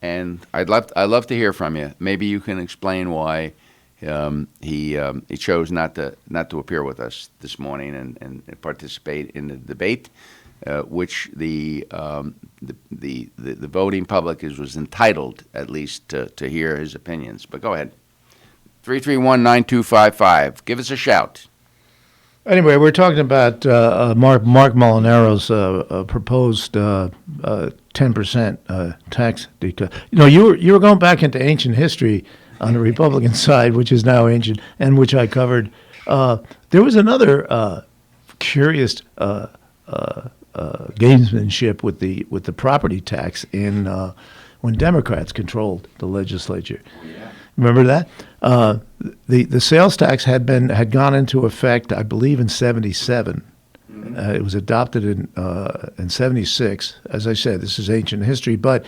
Speaker 10: And I'd love to hear from you. Maybe you can explain why he chose not to appear with us this morning and participate in the debate, which the voting public was entitled at least to hear his opinions. But go ahead. 331-9255. Give us a shout.
Speaker 8: Anyway, we're talking about Mark Molinaro's proposed 10% tax decrease. You were going back into ancient history on the Republican side, which is now ancient, and which I covered. There was another curious gamesmanship with the property tax in when Democrats controlled the legislature. Yeah. Remember that? The sales tax had gone into effect, I believe, in '77. Mm-hmm. It was adopted in '76. As I said, this is ancient history, but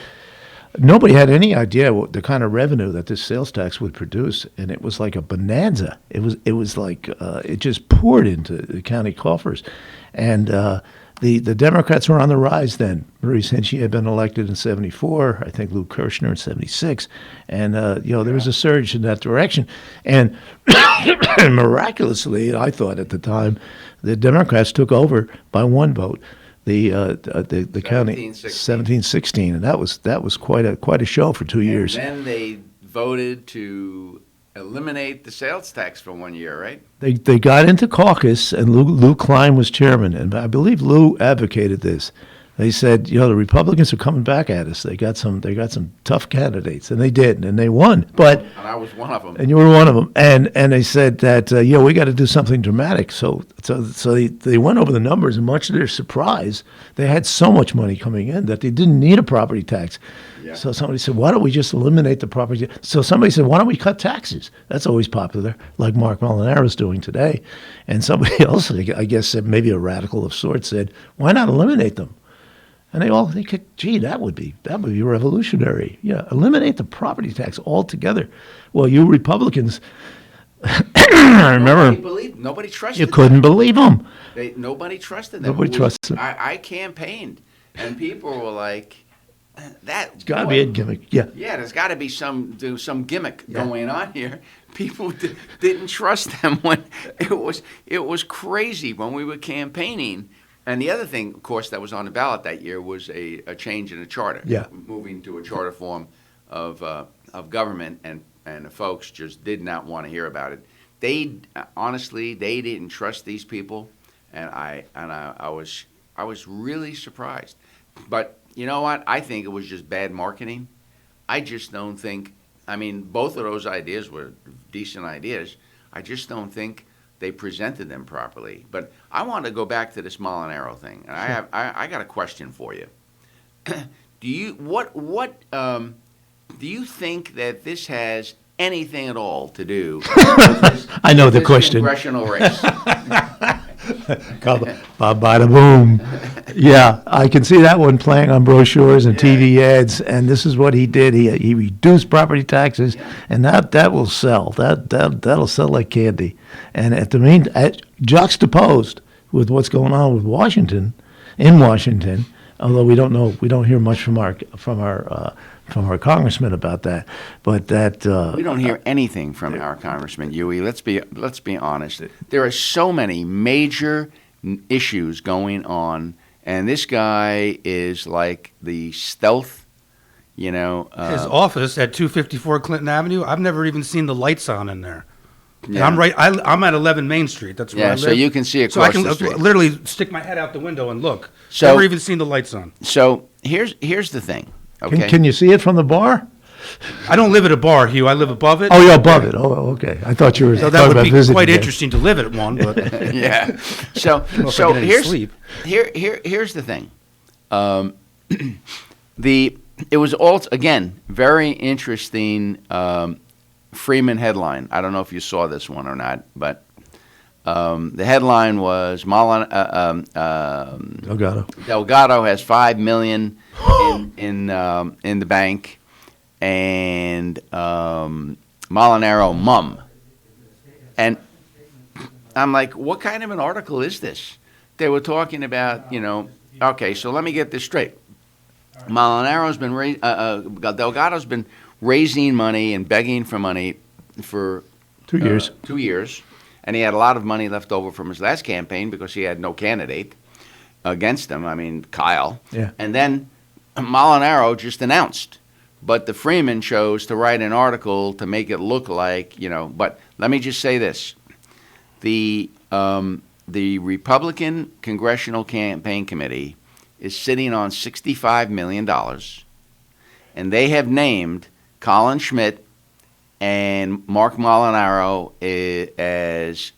Speaker 8: nobody had any idea what the kind of revenue that this sales tax would produce, and it was like a bonanza. It was like it just poured into the county coffers, and the Democrats were on the rise then. Maurice Hinchey had been elected in '74. I think Lou Kirshner in '76, and there was a surge in that direction. And miraculously, I thought at the time, the Democrats took over by one vote. The county 1716, and that was quite a show for 2 years.
Speaker 10: And then they voted to eliminate the sales tax for 1 year, right?
Speaker 8: They got into caucus, and Lou Klein was chairman, and I believe Lou advocated this. They said, the Republicans are coming back at us. They got some tough candidates, and they did, and they won. But
Speaker 10: and I was one of them.
Speaker 8: And you were one of them. And they said that we got to do something dramatic. So they went over the numbers, and much to their surprise, they had so much money coming in that they didn't need a property tax. Yeah. So somebody said, why don't we just eliminate the property? So somebody said, why don't we cut taxes? That's always popular, like Mark Molinaro's doing today. And somebody else, I guess, said, maybe a radical of sorts, said, why not eliminate them? And they could, that would be revolutionary. Yeah, eliminate the property tax altogether. Well, you Republicans, I remember.
Speaker 10: Nobody trusted
Speaker 8: you couldn't believe them.
Speaker 10: Nobody trusted them.
Speaker 8: Nobody trusted them.
Speaker 10: I campaigned, and people were like,
Speaker 8: it's got to be a gimmick. Yeah.
Speaker 10: Yeah, there's got to be some gimmick going on here. People didn't trust them when it was crazy when we were campaigning. And the other thing, of course, that was on the ballot that year was a change in the charter.
Speaker 8: Yeah.
Speaker 10: Moving to a charter form of government, and and the folks just did not want to hear about it. They honestly, they didn't trust these people, and I was really surprised. But you know what? I think it was just bad marketing. I just don't think. I mean, both of those ideas were decent ideas. I just don't think they presented them properly. But I want to go back to this Molinaro thing, and
Speaker 8: Sure.
Speaker 10: I got a question for you. Do you do you think that this has anything at all to do with this,
Speaker 8: I know the
Speaker 10: this
Speaker 8: question.
Speaker 10: congressional race?
Speaker 8: Bada boom. Yeah, I can see that one playing on brochures and TV ads, and this is what he did. He reduced property taxes, and that will sell. That'll sell like candy. And juxtaposed with what's going on with Washington, although we don't hear much from our congressman about that, but that
Speaker 10: We don't hear anything from our Congressman Huey. Let's be honest. There are so many major issues going on, and this guy is like the stealth,
Speaker 20: His office at 254 Clinton Avenue, I've never even seen the lights on in there. And
Speaker 10: Yeah.
Speaker 20: I'm at 11 Main Street. That's where I live.
Speaker 10: so you can see
Speaker 20: So I
Speaker 10: across
Speaker 20: can
Speaker 10: the street.
Speaker 20: literally stick my head out the window and look.
Speaker 10: So-
Speaker 20: Never even seen the lights on.
Speaker 10: So here's the thing. Okay.
Speaker 8: Can you see it from the bar?
Speaker 20: I don't live at a bar, Hugh. I live above it.
Speaker 8: Oh, you're above it. Oh, okay. I thought you were
Speaker 20: So
Speaker 8: talking
Speaker 20: that would
Speaker 8: about
Speaker 20: be
Speaker 8: visiting
Speaker 20: quite
Speaker 8: there.
Speaker 20: interesting to live at one, but
Speaker 10: Yeah. So
Speaker 20: I don't know if I
Speaker 10: so
Speaker 20: get any
Speaker 10: here's
Speaker 20: sleep.
Speaker 10: here's the thing. It was all again very interesting. Freeman headline. I don't know if you saw this one or not, but the headline was Delgado has $5 million in the bank, and Molinaro mum. And I'm like, what kind of an article is this? They were talking about, okay, so let me get this straight. Molinaro's been Delgado's been raising money and begging for money for
Speaker 8: 2 years.
Speaker 10: 2 years, and he had a lot of money left over from his last campaign because he had no candidate against him. I mean, Kyle.
Speaker 8: Yeah.
Speaker 10: And then Molinaro just announced, but the Freeman chose to write an article to make it look like, But let me just say this: the Republican Congressional Campaign Committee is sitting on $65 million, and they have named Colin Schmidt and Mark Molinaro as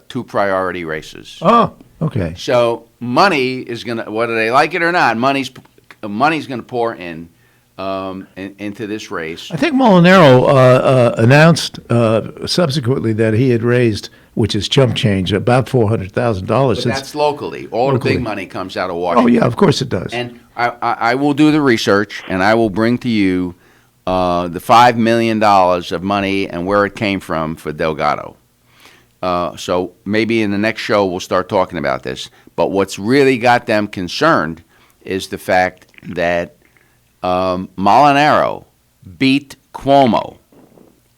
Speaker 10: two priority races.
Speaker 8: Oh, okay.
Speaker 10: So money is going to, whether they like it or not, money's going to pour into this race.
Speaker 8: I think Molinaro announced subsequently that he had raised, which is chump change, about $400,000.
Speaker 10: But that's locally. All the big money comes out of Washington.
Speaker 8: Oh, yeah, of course it does.
Speaker 10: And I will do the research, and I will bring to you the $5 million of money and where it came from for Delgado. So maybe in the next show we'll start talking about this. But what's really got them concerned is the fact that Molinaro beat Cuomo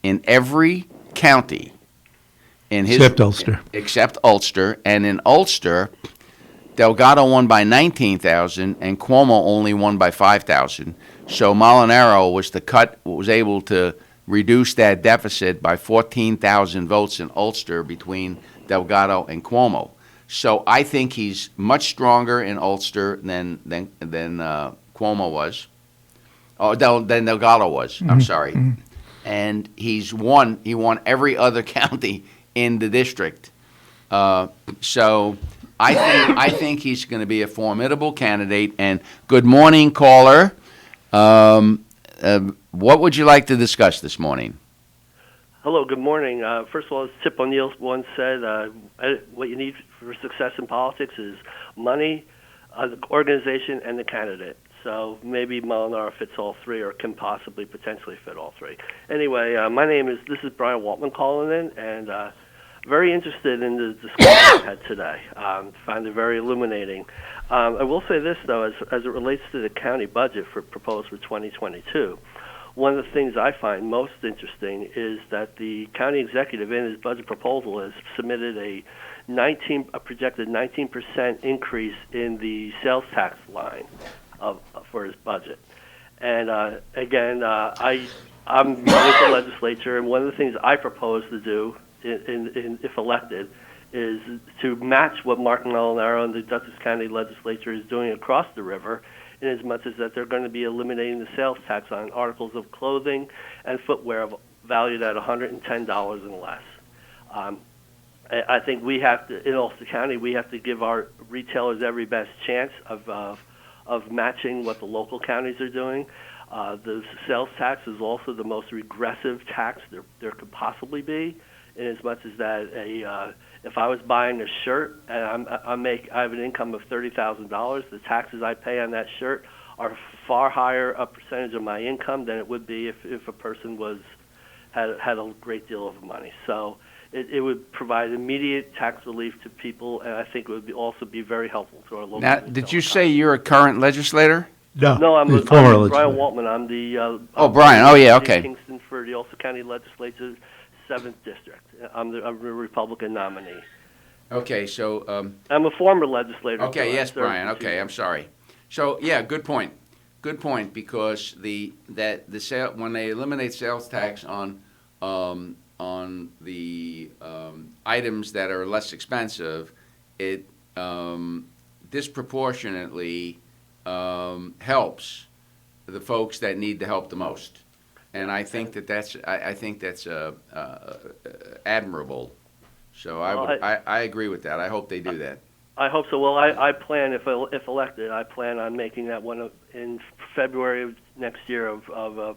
Speaker 10: in every county.
Speaker 8: Except Ulster.
Speaker 10: Except Ulster. And in Ulster, Delgado won by 19,000 and Cuomo only won by 5,000. So Molinaro was able to reduce that deficit by 14,000 votes in Ulster between Delgado and Cuomo. So I think he's much stronger in Ulster than Cuomo was, than Delgado was. I'm sorry. And he won every other county in the district. So I think he's going to be a formidable candidate. And good morning, caller. What would you like to discuss this morning?
Speaker 3: Hello, good morning. First of all, as Tip O'Neill once said, what you need for success in politics is money, the organization, and the candidate. So maybe Molinaro fits all three, or can possibly potentially fit all three. Anyway, this is Brian Waltman calling in, and very interested in the discussion we had today. Find it very illuminating. I will say this, though, as it relates to the county budget proposed for 2022, one of the things I find most interesting is that the county executive in his budget proposal has submitted a projected 19% increase in the sales tax line for his budget. And again, I I'm running for legislature, and one of the things I propose to do, if elected, is to match what Mark Molinaro and the Dutchess County Legislature is doing across the river, in as much as that they're going to be eliminating the sales tax on articles of clothing and footwear valued at $110 and less. I think we have to, in Ulster County, we have to give our retailers every best chance of matching what the local counties are doing. The sales tax is also the most regressive tax there could possibly be, in as much as that if I was buying a shirt and I have an income of $30,000, the taxes I pay on that shirt are far higher a percentage of my income than it would be if a person had a great deal of money. So it would provide immediate tax relief to people, and I think it would also be very helpful to our local.
Speaker 10: Now, did you say you're a current legislator?
Speaker 3: No, I'm
Speaker 8: former
Speaker 3: Brian Waltman. I'm the
Speaker 10: Brian. Oh, yeah, okay.
Speaker 3: Kingston for the Ulster County Legislature's 7th District. I'm a Republican nominee.
Speaker 10: Okay, so
Speaker 3: I'm a former legislator.
Speaker 10: Okay,
Speaker 3: so
Speaker 10: yes, Brian. Okay, I'm sorry. So yeah, good point. Good point, because when they eliminate sales tax on the items that are less expensive, it disproportionately helps the folks that need the help the most, and I think that's admirable. So I agree with that. I hope they do that.
Speaker 3: I hope so. Well, I plan, if elected, I plan on making that one in February of next year of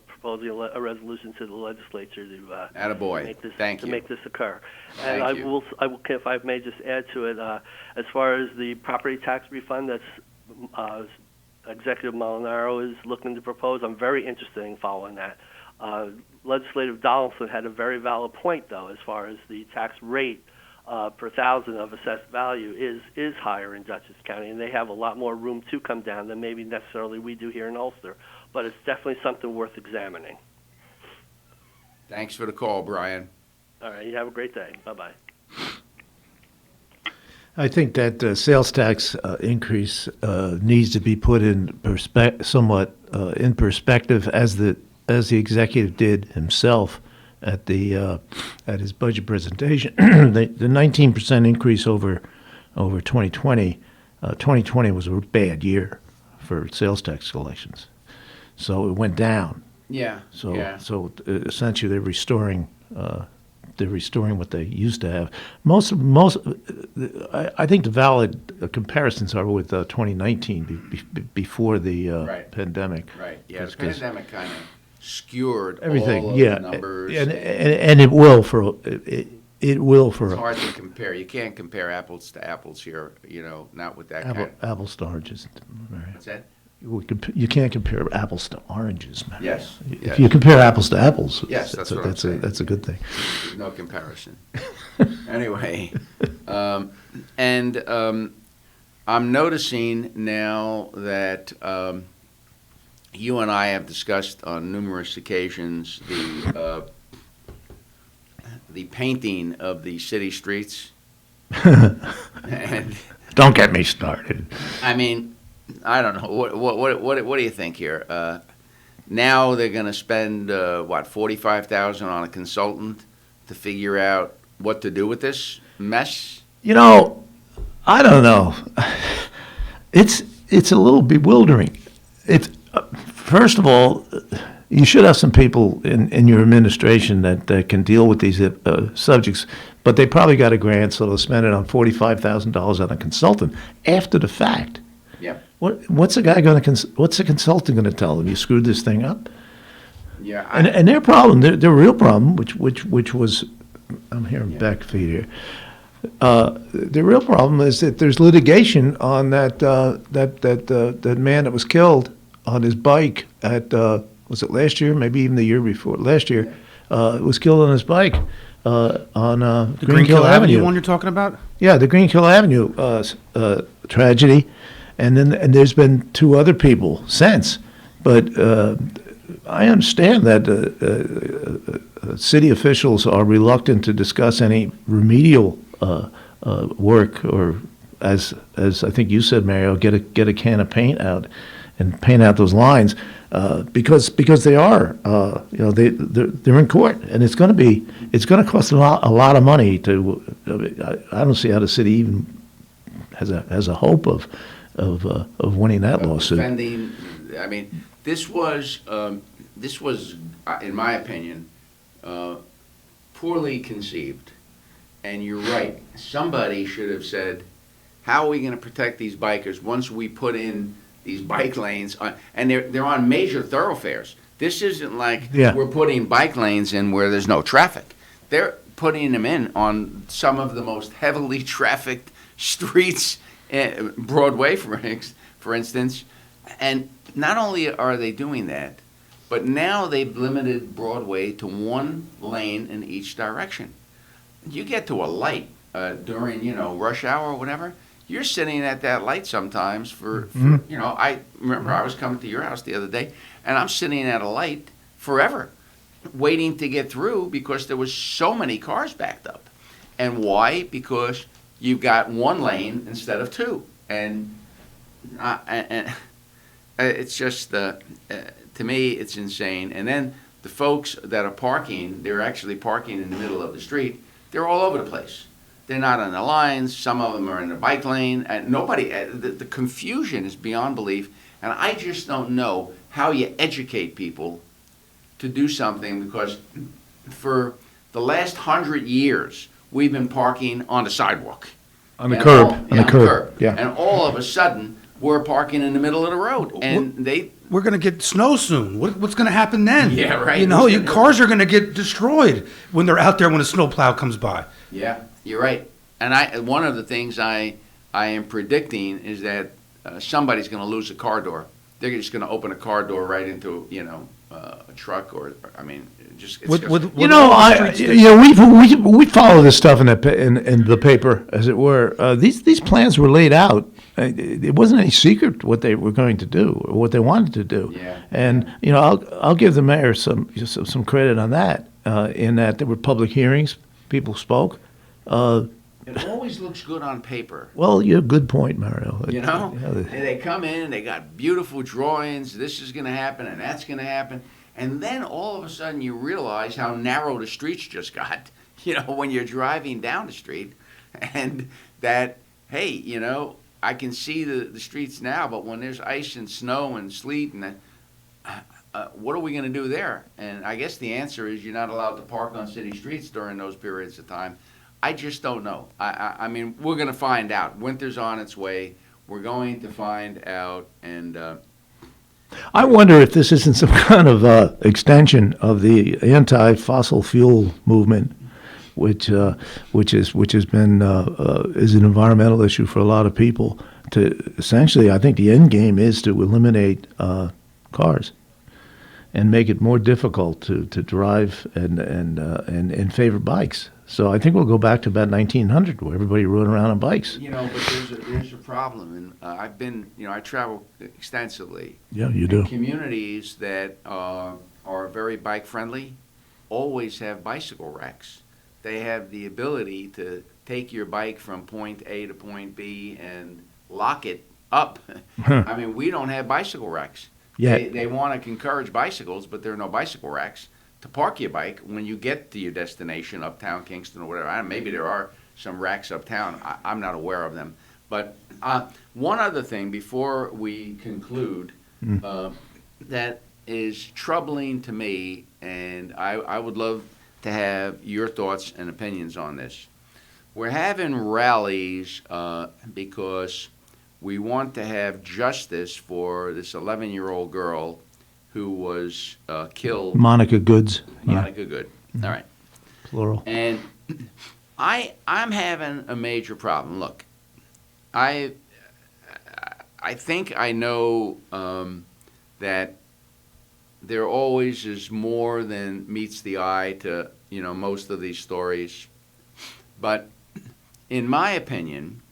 Speaker 3: proposing a resolution to the legislature to
Speaker 10: Attaboy.
Speaker 3: Make this occur. And
Speaker 10: Thank you.
Speaker 3: I will, if I may just add to it, as far as the property tax refund that's Executive Molinaro is looking to propose, I'm very interested in following that. Legislative Donaldson had a very valid point, though, as far as the tax rate per thousand of assessed value is higher in Dutchess County, and they have a lot more room to come down than maybe necessarily we do here in Ulster. But it's definitely something worth examining.
Speaker 10: Thanks for the call, Brian.
Speaker 3: All right, you have a great day. Bye-bye.
Speaker 8: I think that sales tax increase needs to be put in somewhat in perspective, as the executive did himself at his budget presentation. The 19% increase over 2020. 2020 was a bad year for sales tax collections, so it went down.
Speaker 10: Yeah.
Speaker 8: So essentially they're restoring what they used to have. I think the valid comparisons are with 2019 before the pandemic.
Speaker 10: Right. Yeah. The pandemic kind of skewed
Speaker 8: everything.
Speaker 10: All of the numbers.
Speaker 8: And it will for. It's
Speaker 10: hard to compare. You can't compare apples to apples here. Not with that kind of
Speaker 8: apples to oranges. Right.
Speaker 10: What's that?
Speaker 8: You can't compare apples to oranges, man.
Speaker 10: Yes.
Speaker 8: If you compare apples to apples,
Speaker 10: yes, that's
Speaker 8: a good thing.
Speaker 10: No comparison. Anyway, I'm noticing now that you and I have discussed on numerous occasions the painting of the city streets. And
Speaker 8: don't get me started.
Speaker 10: I mean, I don't know. What do you think here? Now they're going to spend $45,000 on a consultant to figure out what to do with this mess?
Speaker 8: I don't know. It's a little bewildering. First of all, you should have some people in your administration that can deal with these subjects, but they probably got a grant, so they'll spend it on $45,000 on a consultant after the fact.
Speaker 10: Yeah.
Speaker 8: What's the consultant going to tell them? You screwed this thing up.
Speaker 10: Yeah.
Speaker 8: And their problem, their real problem, which was, I'm hearing backfeed here. The real problem is that there's litigation on that man that was killed on his bike at was it last year? Maybe even the year before. Last year, was killed on his bike on
Speaker 20: the
Speaker 8: Greenkill Avenue.
Speaker 20: One you're talking about?
Speaker 8: Yeah, the Greenkill Avenue tragedy. And there's been two other people since, but I understand that city officials are reluctant to discuss any remedial work, or as I think you said, Mario, get a can of paint out and paint out those lines, because they are, they're in court, and it's going to cost a lot of money to. I don't see how the city even has a hope of winning that lawsuit.
Speaker 10: Defending, I mean, this was, in my opinion, poorly conceived. And you're right. Somebody should have said, how are we going to protect these bikers once we put in these bike lanes? And they're on major thoroughfares. This isn't like we're putting bike lanes in where there's no traffic. They're putting them in on some of the most heavily trafficked streets, Broadway, for instance. And not only are they doing that, but now they've limited Broadway to one lane in each direction. You get to a light during, rush hour or whatever, you're sitting at that light sometimes for I remember I was coming to your house the other day, and I'm sitting at a light forever, waiting to get through because there was so many cars backed up. And why? Because you've got one lane instead of two. And it's just, to me, it's insane. And then the folks that are parking, they're actually parking in the middle of the street. They're all over the place. They're not on the lines. Some of them are in the bike lane. And nobody, the confusion is beyond belief. And I just don't know how you educate people to do something, because for the last 100 years, we've been parking on the sidewalk.
Speaker 8: On the curb. Yeah.
Speaker 10: And all of a sudden, we're parking in the middle of the road. And
Speaker 20: we're going to get snow soon. What's going to happen then?
Speaker 10: Yeah, right.
Speaker 20: Your cars are going to get destroyed when they're out there when a snowplow comes by.
Speaker 10: Yeah, you're right. And one of the things I am predicting is that somebody's going to lose a car door. They're just going to open a car door right into a truck, or just.
Speaker 8: We follow this stuff in the paper, as it were. These plans were laid out. It wasn't any secret what they were going to do or what they wanted to do.
Speaker 10: Yeah.
Speaker 8: And I'll give the mayor some credit on that. In that there were public hearings, people spoke.
Speaker 10: It always looks good on paper.
Speaker 8: Well, you have a good point, Mario.
Speaker 10: They come in, they got beautiful drawings. This is going to happen, and that's going to happen. And then all of a sudden you realize how narrow the streets just got, when you're driving down the street. And that, hey, I can see the streets now, but when there's ice and snow and sleet, and what are we going to do there? And I guess the answer is you're not allowed to park on city streets during those periods of time. I just don't know. I mean, we're going to find out. Winter's on its way. We're going to find out, and
Speaker 8: I wonder if this isn't some kind of extension of the anti-fossil fuel movement, which has been is an environmental issue for a lot of people. To essentially, I think the end game is to eliminate cars and make it more difficult to drive and favor bikes. So I think we'll go back to about 1900, where everybody rode around on bikes.
Speaker 10: But there's a problem, and I've been, I travel extensively.
Speaker 8: Yeah, you do.
Speaker 10: Communities that are very bike friendly always have bicycle racks. They have the ability to take your bike from point A to point B and lock it up. I mean, we don't have bicycle racks.
Speaker 8: Yeah.
Speaker 10: They want to encourage bicycles, but there are no bicycle racks to park your bike when you get to your destination, uptown Kingston or whatever. Maybe there are some racks uptown. I'm not aware of them. But one other thing before we conclude that is troubling to me, and I would love to have your thoughts and opinions on this. We're having rallies because we want to have justice for this 11-year-old girl who was killed.
Speaker 8: Monica Goods.
Speaker 10: Monica Good. All right.
Speaker 8: Plural.
Speaker 10: And I'm having a major problem. Look, I think I know that there always is more than meets the eye to most of these stories. But in my opinion,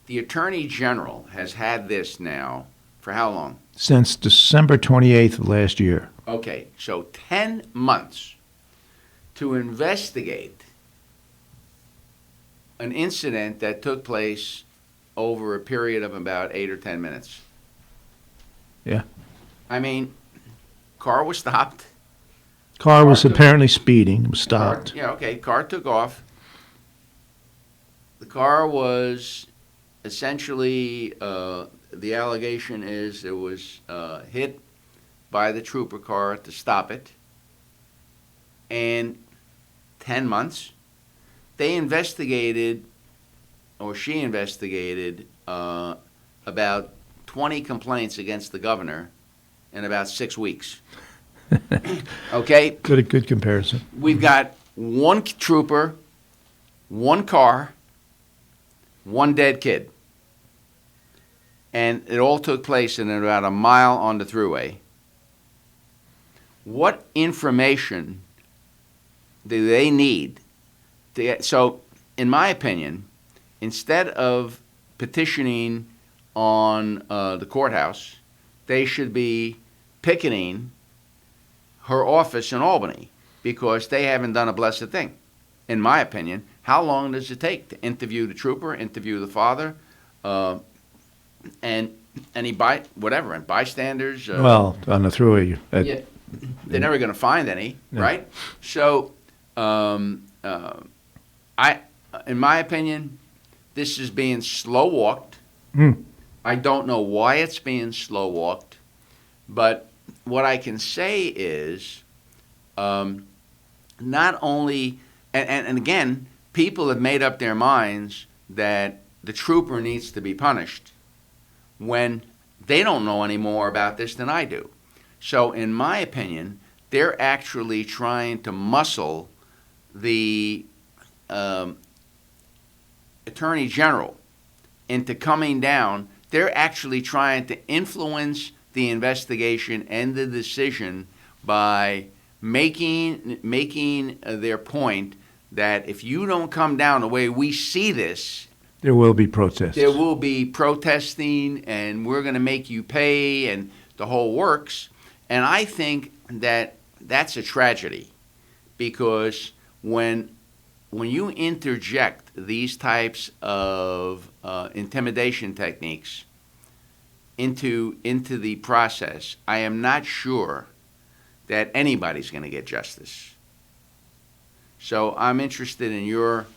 Speaker 10: the Attorney General has had this now for how long?
Speaker 8: Since December 28th of last year.
Speaker 10: Okay, so 10 months to investigate an incident that took place over a period of about 8 or 10 minutes.
Speaker 8: Yeah.
Speaker 10: I mean, car was stopped.
Speaker 8: Car was apparently speeding, was stopped.
Speaker 10: Yeah, okay, car took off. The car was essentially, the allegation is it was hit by the trooper car to stop it. And 10 months, they investigated, or she investigated, about 20 complaints against the governor in about 6 weeks. Okay?
Speaker 8: Good comparison.
Speaker 10: We've got one trooper, one car, one dead kid. And it all took place in about a mile on the thruway. What information do they need to get? So, in my opinion, instead of petitioning on the courthouse, they should be picketing her office in Albany because they haven't done a blessed thing. In my opinion, how long does it take to interview the trooper, interview the father, and any and bystanders?
Speaker 8: Well, on the thruway.
Speaker 10: Yeah, they're never going to find any, right? So, in my opinion, this is being slow walked. I don't know why it's being slow walked, but what I can say is, not only, and again, people have made up their minds that the trooper needs to be punished when they don't know any more about this than I do. So, in my opinion, they're actually trying to muscle the Attorney General into coming down. They're actually trying to influence the investigation and the decision by making their point that if you don't come down the way we see this,
Speaker 8: there will be protests.
Speaker 10: There will be protesting, and we're going to make you pay, and the whole works. And I think that that's a tragedy, because when you interject these types of intimidation techniques into the process, I am not sure that anybody's going to get justice. So I'm interested in your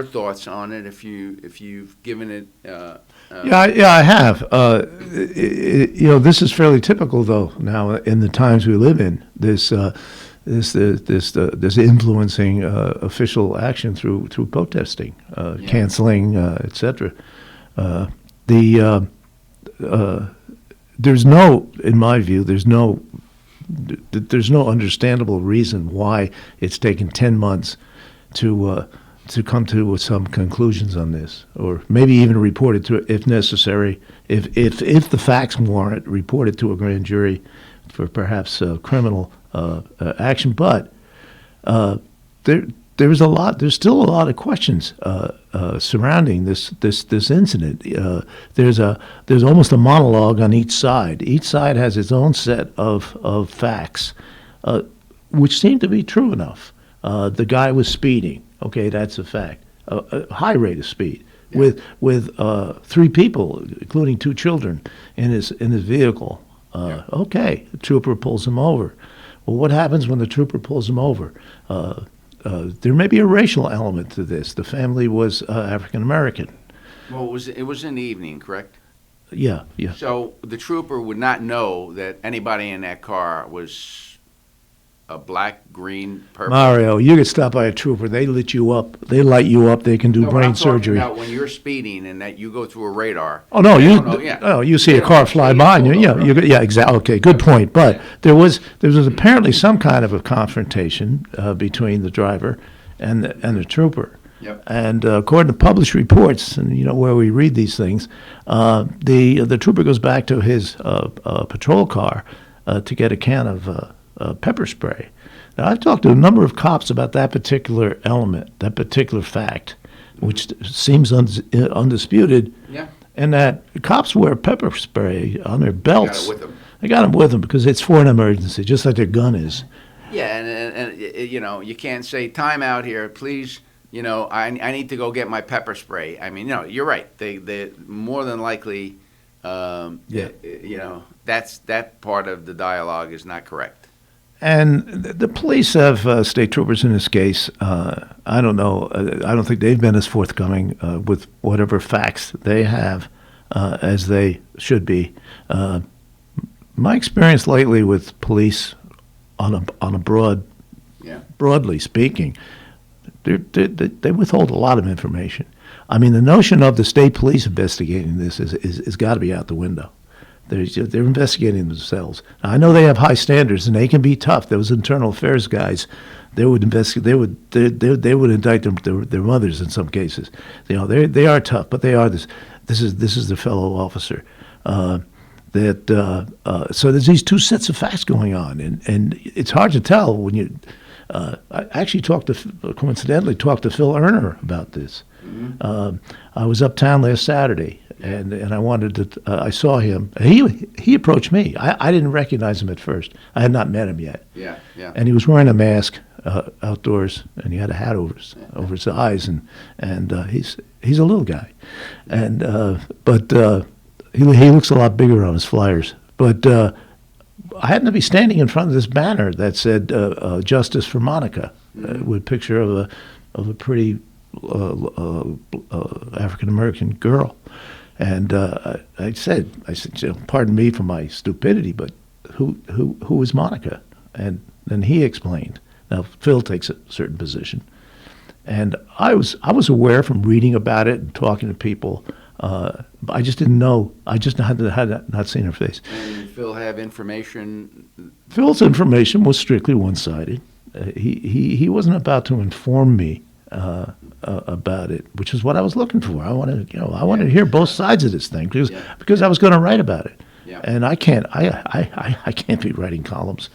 Speaker 10: thoughts on it. If you've given it.
Speaker 8: Yeah, I have. This is fairly typical, though. Now, in the times we live in, this influencing official action through protesting, canceling, etc. There's no, in my view, there's no understandable reason why it's taken 10 months to come to some conclusions on this, or maybe even report it to, if necessary, if the facts warrant, report it to a grand jury for perhaps criminal action. But there's still a lot of questions surrounding this incident. There's almost a monologue on each side. Each side has its own set of facts, which seem to be true enough. The guy was speeding. Okay, that's a fact. A high rate of speed with 3 people, including 2 children, in his vehicle. Okay, the trooper pulls him over. Well, what happens when the trooper pulls him over? There may be a racial element to this. The family was African American.
Speaker 10: Well, it was in the evening, correct?
Speaker 8: Yeah.
Speaker 10: So the trooper would not know that anybody in that car was a black, green, purple.
Speaker 8: Mario, you get stopped by a trooper. They light you up. They can do brain surgery.
Speaker 10: About when you're speeding and that you go through a radar.
Speaker 8: Oh no, you see a car fly by and yeah, exactly. Okay, good point. But there was apparently some kind of a confrontation between the driver and the trooper.
Speaker 10: Yep.
Speaker 8: And according to published reports, and where we read these things, the trooper goes back to his patrol car to get a can of pepper spray. Now, I've talked to a number of cops about that particular element, that particular fact, which seems undisputed.
Speaker 10: Yeah.
Speaker 8: And that cops wear pepper spray on their belts.
Speaker 10: They got it with them.
Speaker 8: They got them with them because it's for an emergency, just like their gun is.
Speaker 10: Yeah, and you can't say, time out here, please. I need to go get my pepper spray. I mean, you're right. They more than likely that part of the dialogue is not correct.
Speaker 8: And the police have state troopers in this case. I don't know. I don't think they've been as forthcoming with whatever facts they have as they should be. My experience lately with police, on a broadly speaking, they withhold a lot of information. I mean, the notion of the state police investigating this is got to be out the window. They're investigating themselves. Now, I know they have high standards and they can be tough. Those internal affairs guys, they would investigate. They would indict their mothers in some cases. They are tough, but they are this. This is the fellow officer. So there's these two sets of facts going on, and it's hard to tell when you. I actually coincidentally talked to Phil Erner about this. Mm-hmm. I was uptown last Saturday, and I wanted to. I saw him. He approached me. I didn't recognize him at first. I had not met him yet. Yeah. And he was wearing a mask outdoors, and he had a hat over his eyes, and he's a little guy, and but he looks a lot bigger on his flyers. But I happened to be standing in front of this banner that said "Justice for Monica," with a picture of a pretty African American girl, and I said, "Pardon me for my stupidity, but who is Monica?" And then he explained. Now Phil takes a certain position, and I was aware from reading about it and talking to people. I just didn't know. I just had not seen her face.
Speaker 10: And did Phil have information?
Speaker 8: Phil's information was strictly one-sided. He wasn't about to inform me about it, which is what I was looking for. I wanted to hear both sides of this thing because I was going to write about it. Yeah. And I can't be writing columns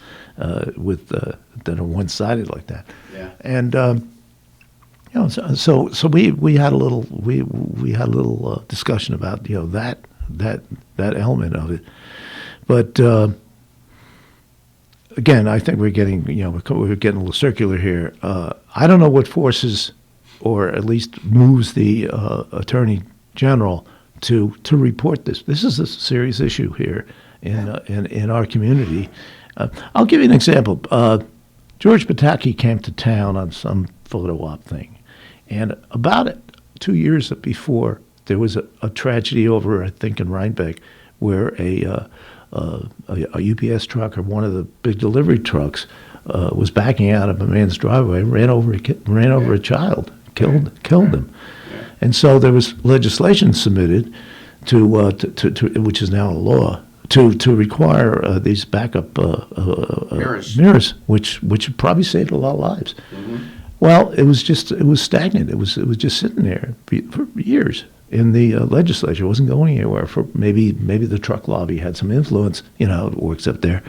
Speaker 8: with that are one-sided like that. Yeah. And so we had a little discussion about that element of it, but again, I think we're getting we're getting a little circular here. I don't know what forces, or at least moves the Attorney General to report this. This is a serious issue here in our community. I'll give you an example. George Pataki came to town on some photo op thing. And about 2 years before, there was a tragedy over, I think, in Rhinebeck, where a UPS truck or one of the big delivery trucks was backing out of a man's driveway, ran over a child, killed them. Yeah. And so there was legislation submitted to which is now a law, to require these backup mirrors, which probably saved a lot of lives. Mm-hmm. Well, it was stagnant. It was just sitting there for years in the legislature. It wasn't going anywhere. For maybe the truck lobby had some influence. You know how it works up there.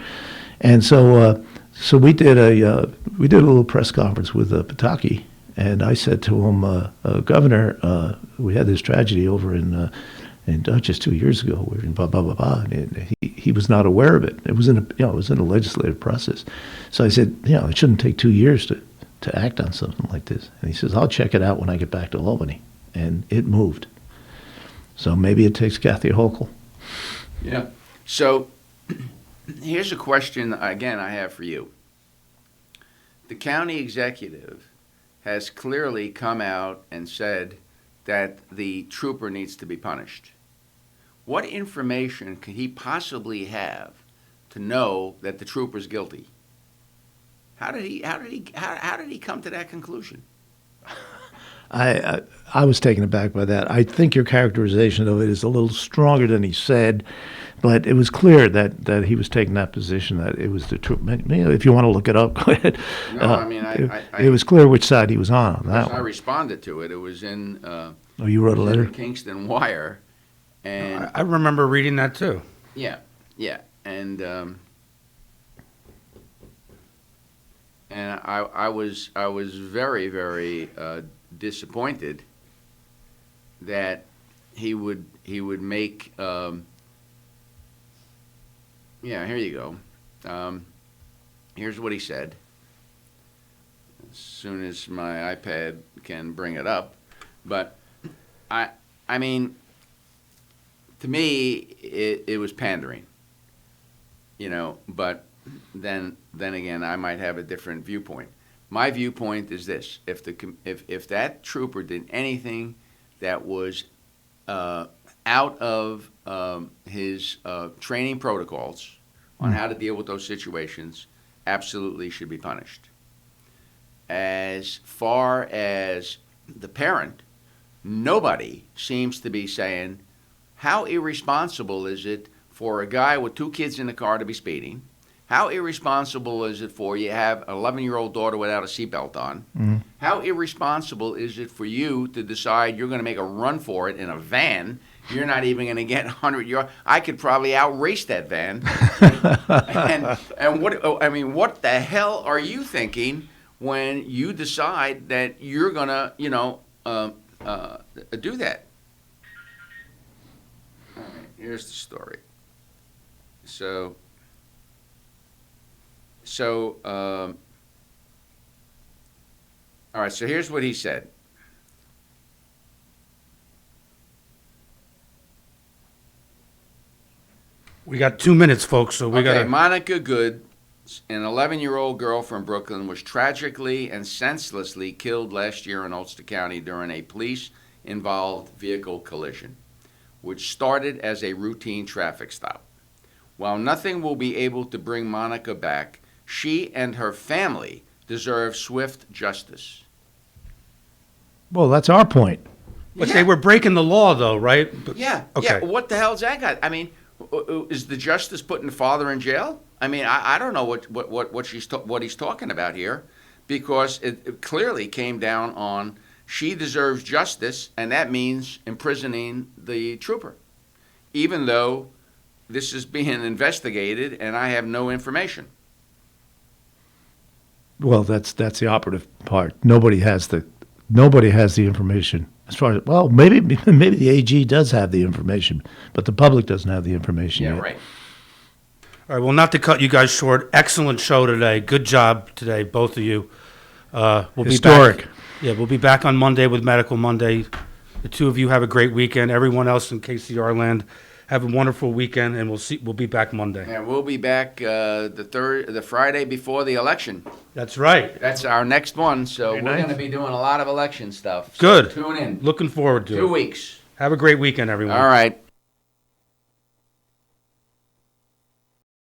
Speaker 8: And so we did a little press conference with Pataki, and I said to him, Governor, we had this tragedy over in just 2 years ago. We were in blah blah blah blah, and he was not aware of it. It was in a legislative process. So I said, it shouldn't take 2 years to act on something like this. And he says, I'll check it out when I get back to Albany. And it moved. So maybe it takes Kathy Hochul.
Speaker 10: Yeah. So here's a question, again, I have for you. The county executive has clearly come out and said that the trooper needs to be punished. What information could he possibly have to know that the trooper's guilty? How did he come to that conclusion?
Speaker 8: I was taken aback by that. I think your characterization of it is a little stronger than he said, but it was clear that he was taking that position, that it was the truth. If you want to look it up, go ahead.
Speaker 10: No,
Speaker 8: it was clear which side he was on that one.
Speaker 10: I responded to it. It was in.
Speaker 8: You wrote a letter?
Speaker 10: Kingston Wire, and
Speaker 20: I remember reading that too.
Speaker 10: Yeah, and I was very, very disappointed that he would make. Here you go. Here's what he said. As soon as my iPad can bring it up, but I mean, to me, it was pandering. But then again, I might have a different viewpoint. My viewpoint is this: if that trooper did anything that was out of his training protocols on how to deal with those situations, absolutely should be punished. As far as the parent, nobody seems to be saying, how irresponsible is it for a guy with 2 kids in the car to be speeding? How irresponsible is it for you to have an 11-year-old daughter without a seatbelt on?
Speaker 8: Mm-hmm.
Speaker 10: How irresponsible is it for you to decide you're going to make a run for it in a van? You're not even going to get 100 yards. I could probably outrace that van. and what the hell are you thinking when you decide that you're going to, do that? All right, here's the story. All right, so here's what he said.
Speaker 20: We got 2 minutes, folks, so we got
Speaker 10: Monica Good, an 11-year-old girl from Brooklyn, was tragically and senselessly killed last year in Ulster County during a police-involved vehicle collision, which started as a routine traffic stop. While nothing will be able to bring Monica back, she and her family deserve swift justice.
Speaker 8: Well, that's our point.
Speaker 20: But they were breaking the law, though, right?
Speaker 10: Yeah.
Speaker 20: Okay.
Speaker 10: Yeah. What the hell's that got? I mean, is the justice putting the father in jail? I mean, I don't know what he's talking about here, because it clearly came down on she deserves justice, and that means imprisoning the trooper, even though this is being investigated and I have no information.
Speaker 8: Well, that's the operative part. Nobody has the information. As far as, well, maybe the AG does have the information, but the public doesn't have the information yet.
Speaker 10: Right.
Speaker 20: All right, well, not to cut you guys short, excellent show today. Good job today, both of you. We'll
Speaker 8: Historic.
Speaker 20: Be back. Yeah, we'll be back on Monday with Medical Monday. The two of you have a great weekend. Everyone else in KCR land, have a wonderful weekend, and we'll be back Monday.
Speaker 10: And we'll be back the Friday before the election.
Speaker 20: That's right.
Speaker 10: That's our next one, so
Speaker 8: Very
Speaker 10: we're
Speaker 8: nice.
Speaker 10: going to be doing a lot of election stuff. So
Speaker 20: Good.
Speaker 10: tune in.
Speaker 20: Looking forward to it.
Speaker 10: 2 weeks.
Speaker 20: Have a great weekend, everyone.
Speaker 10: All right.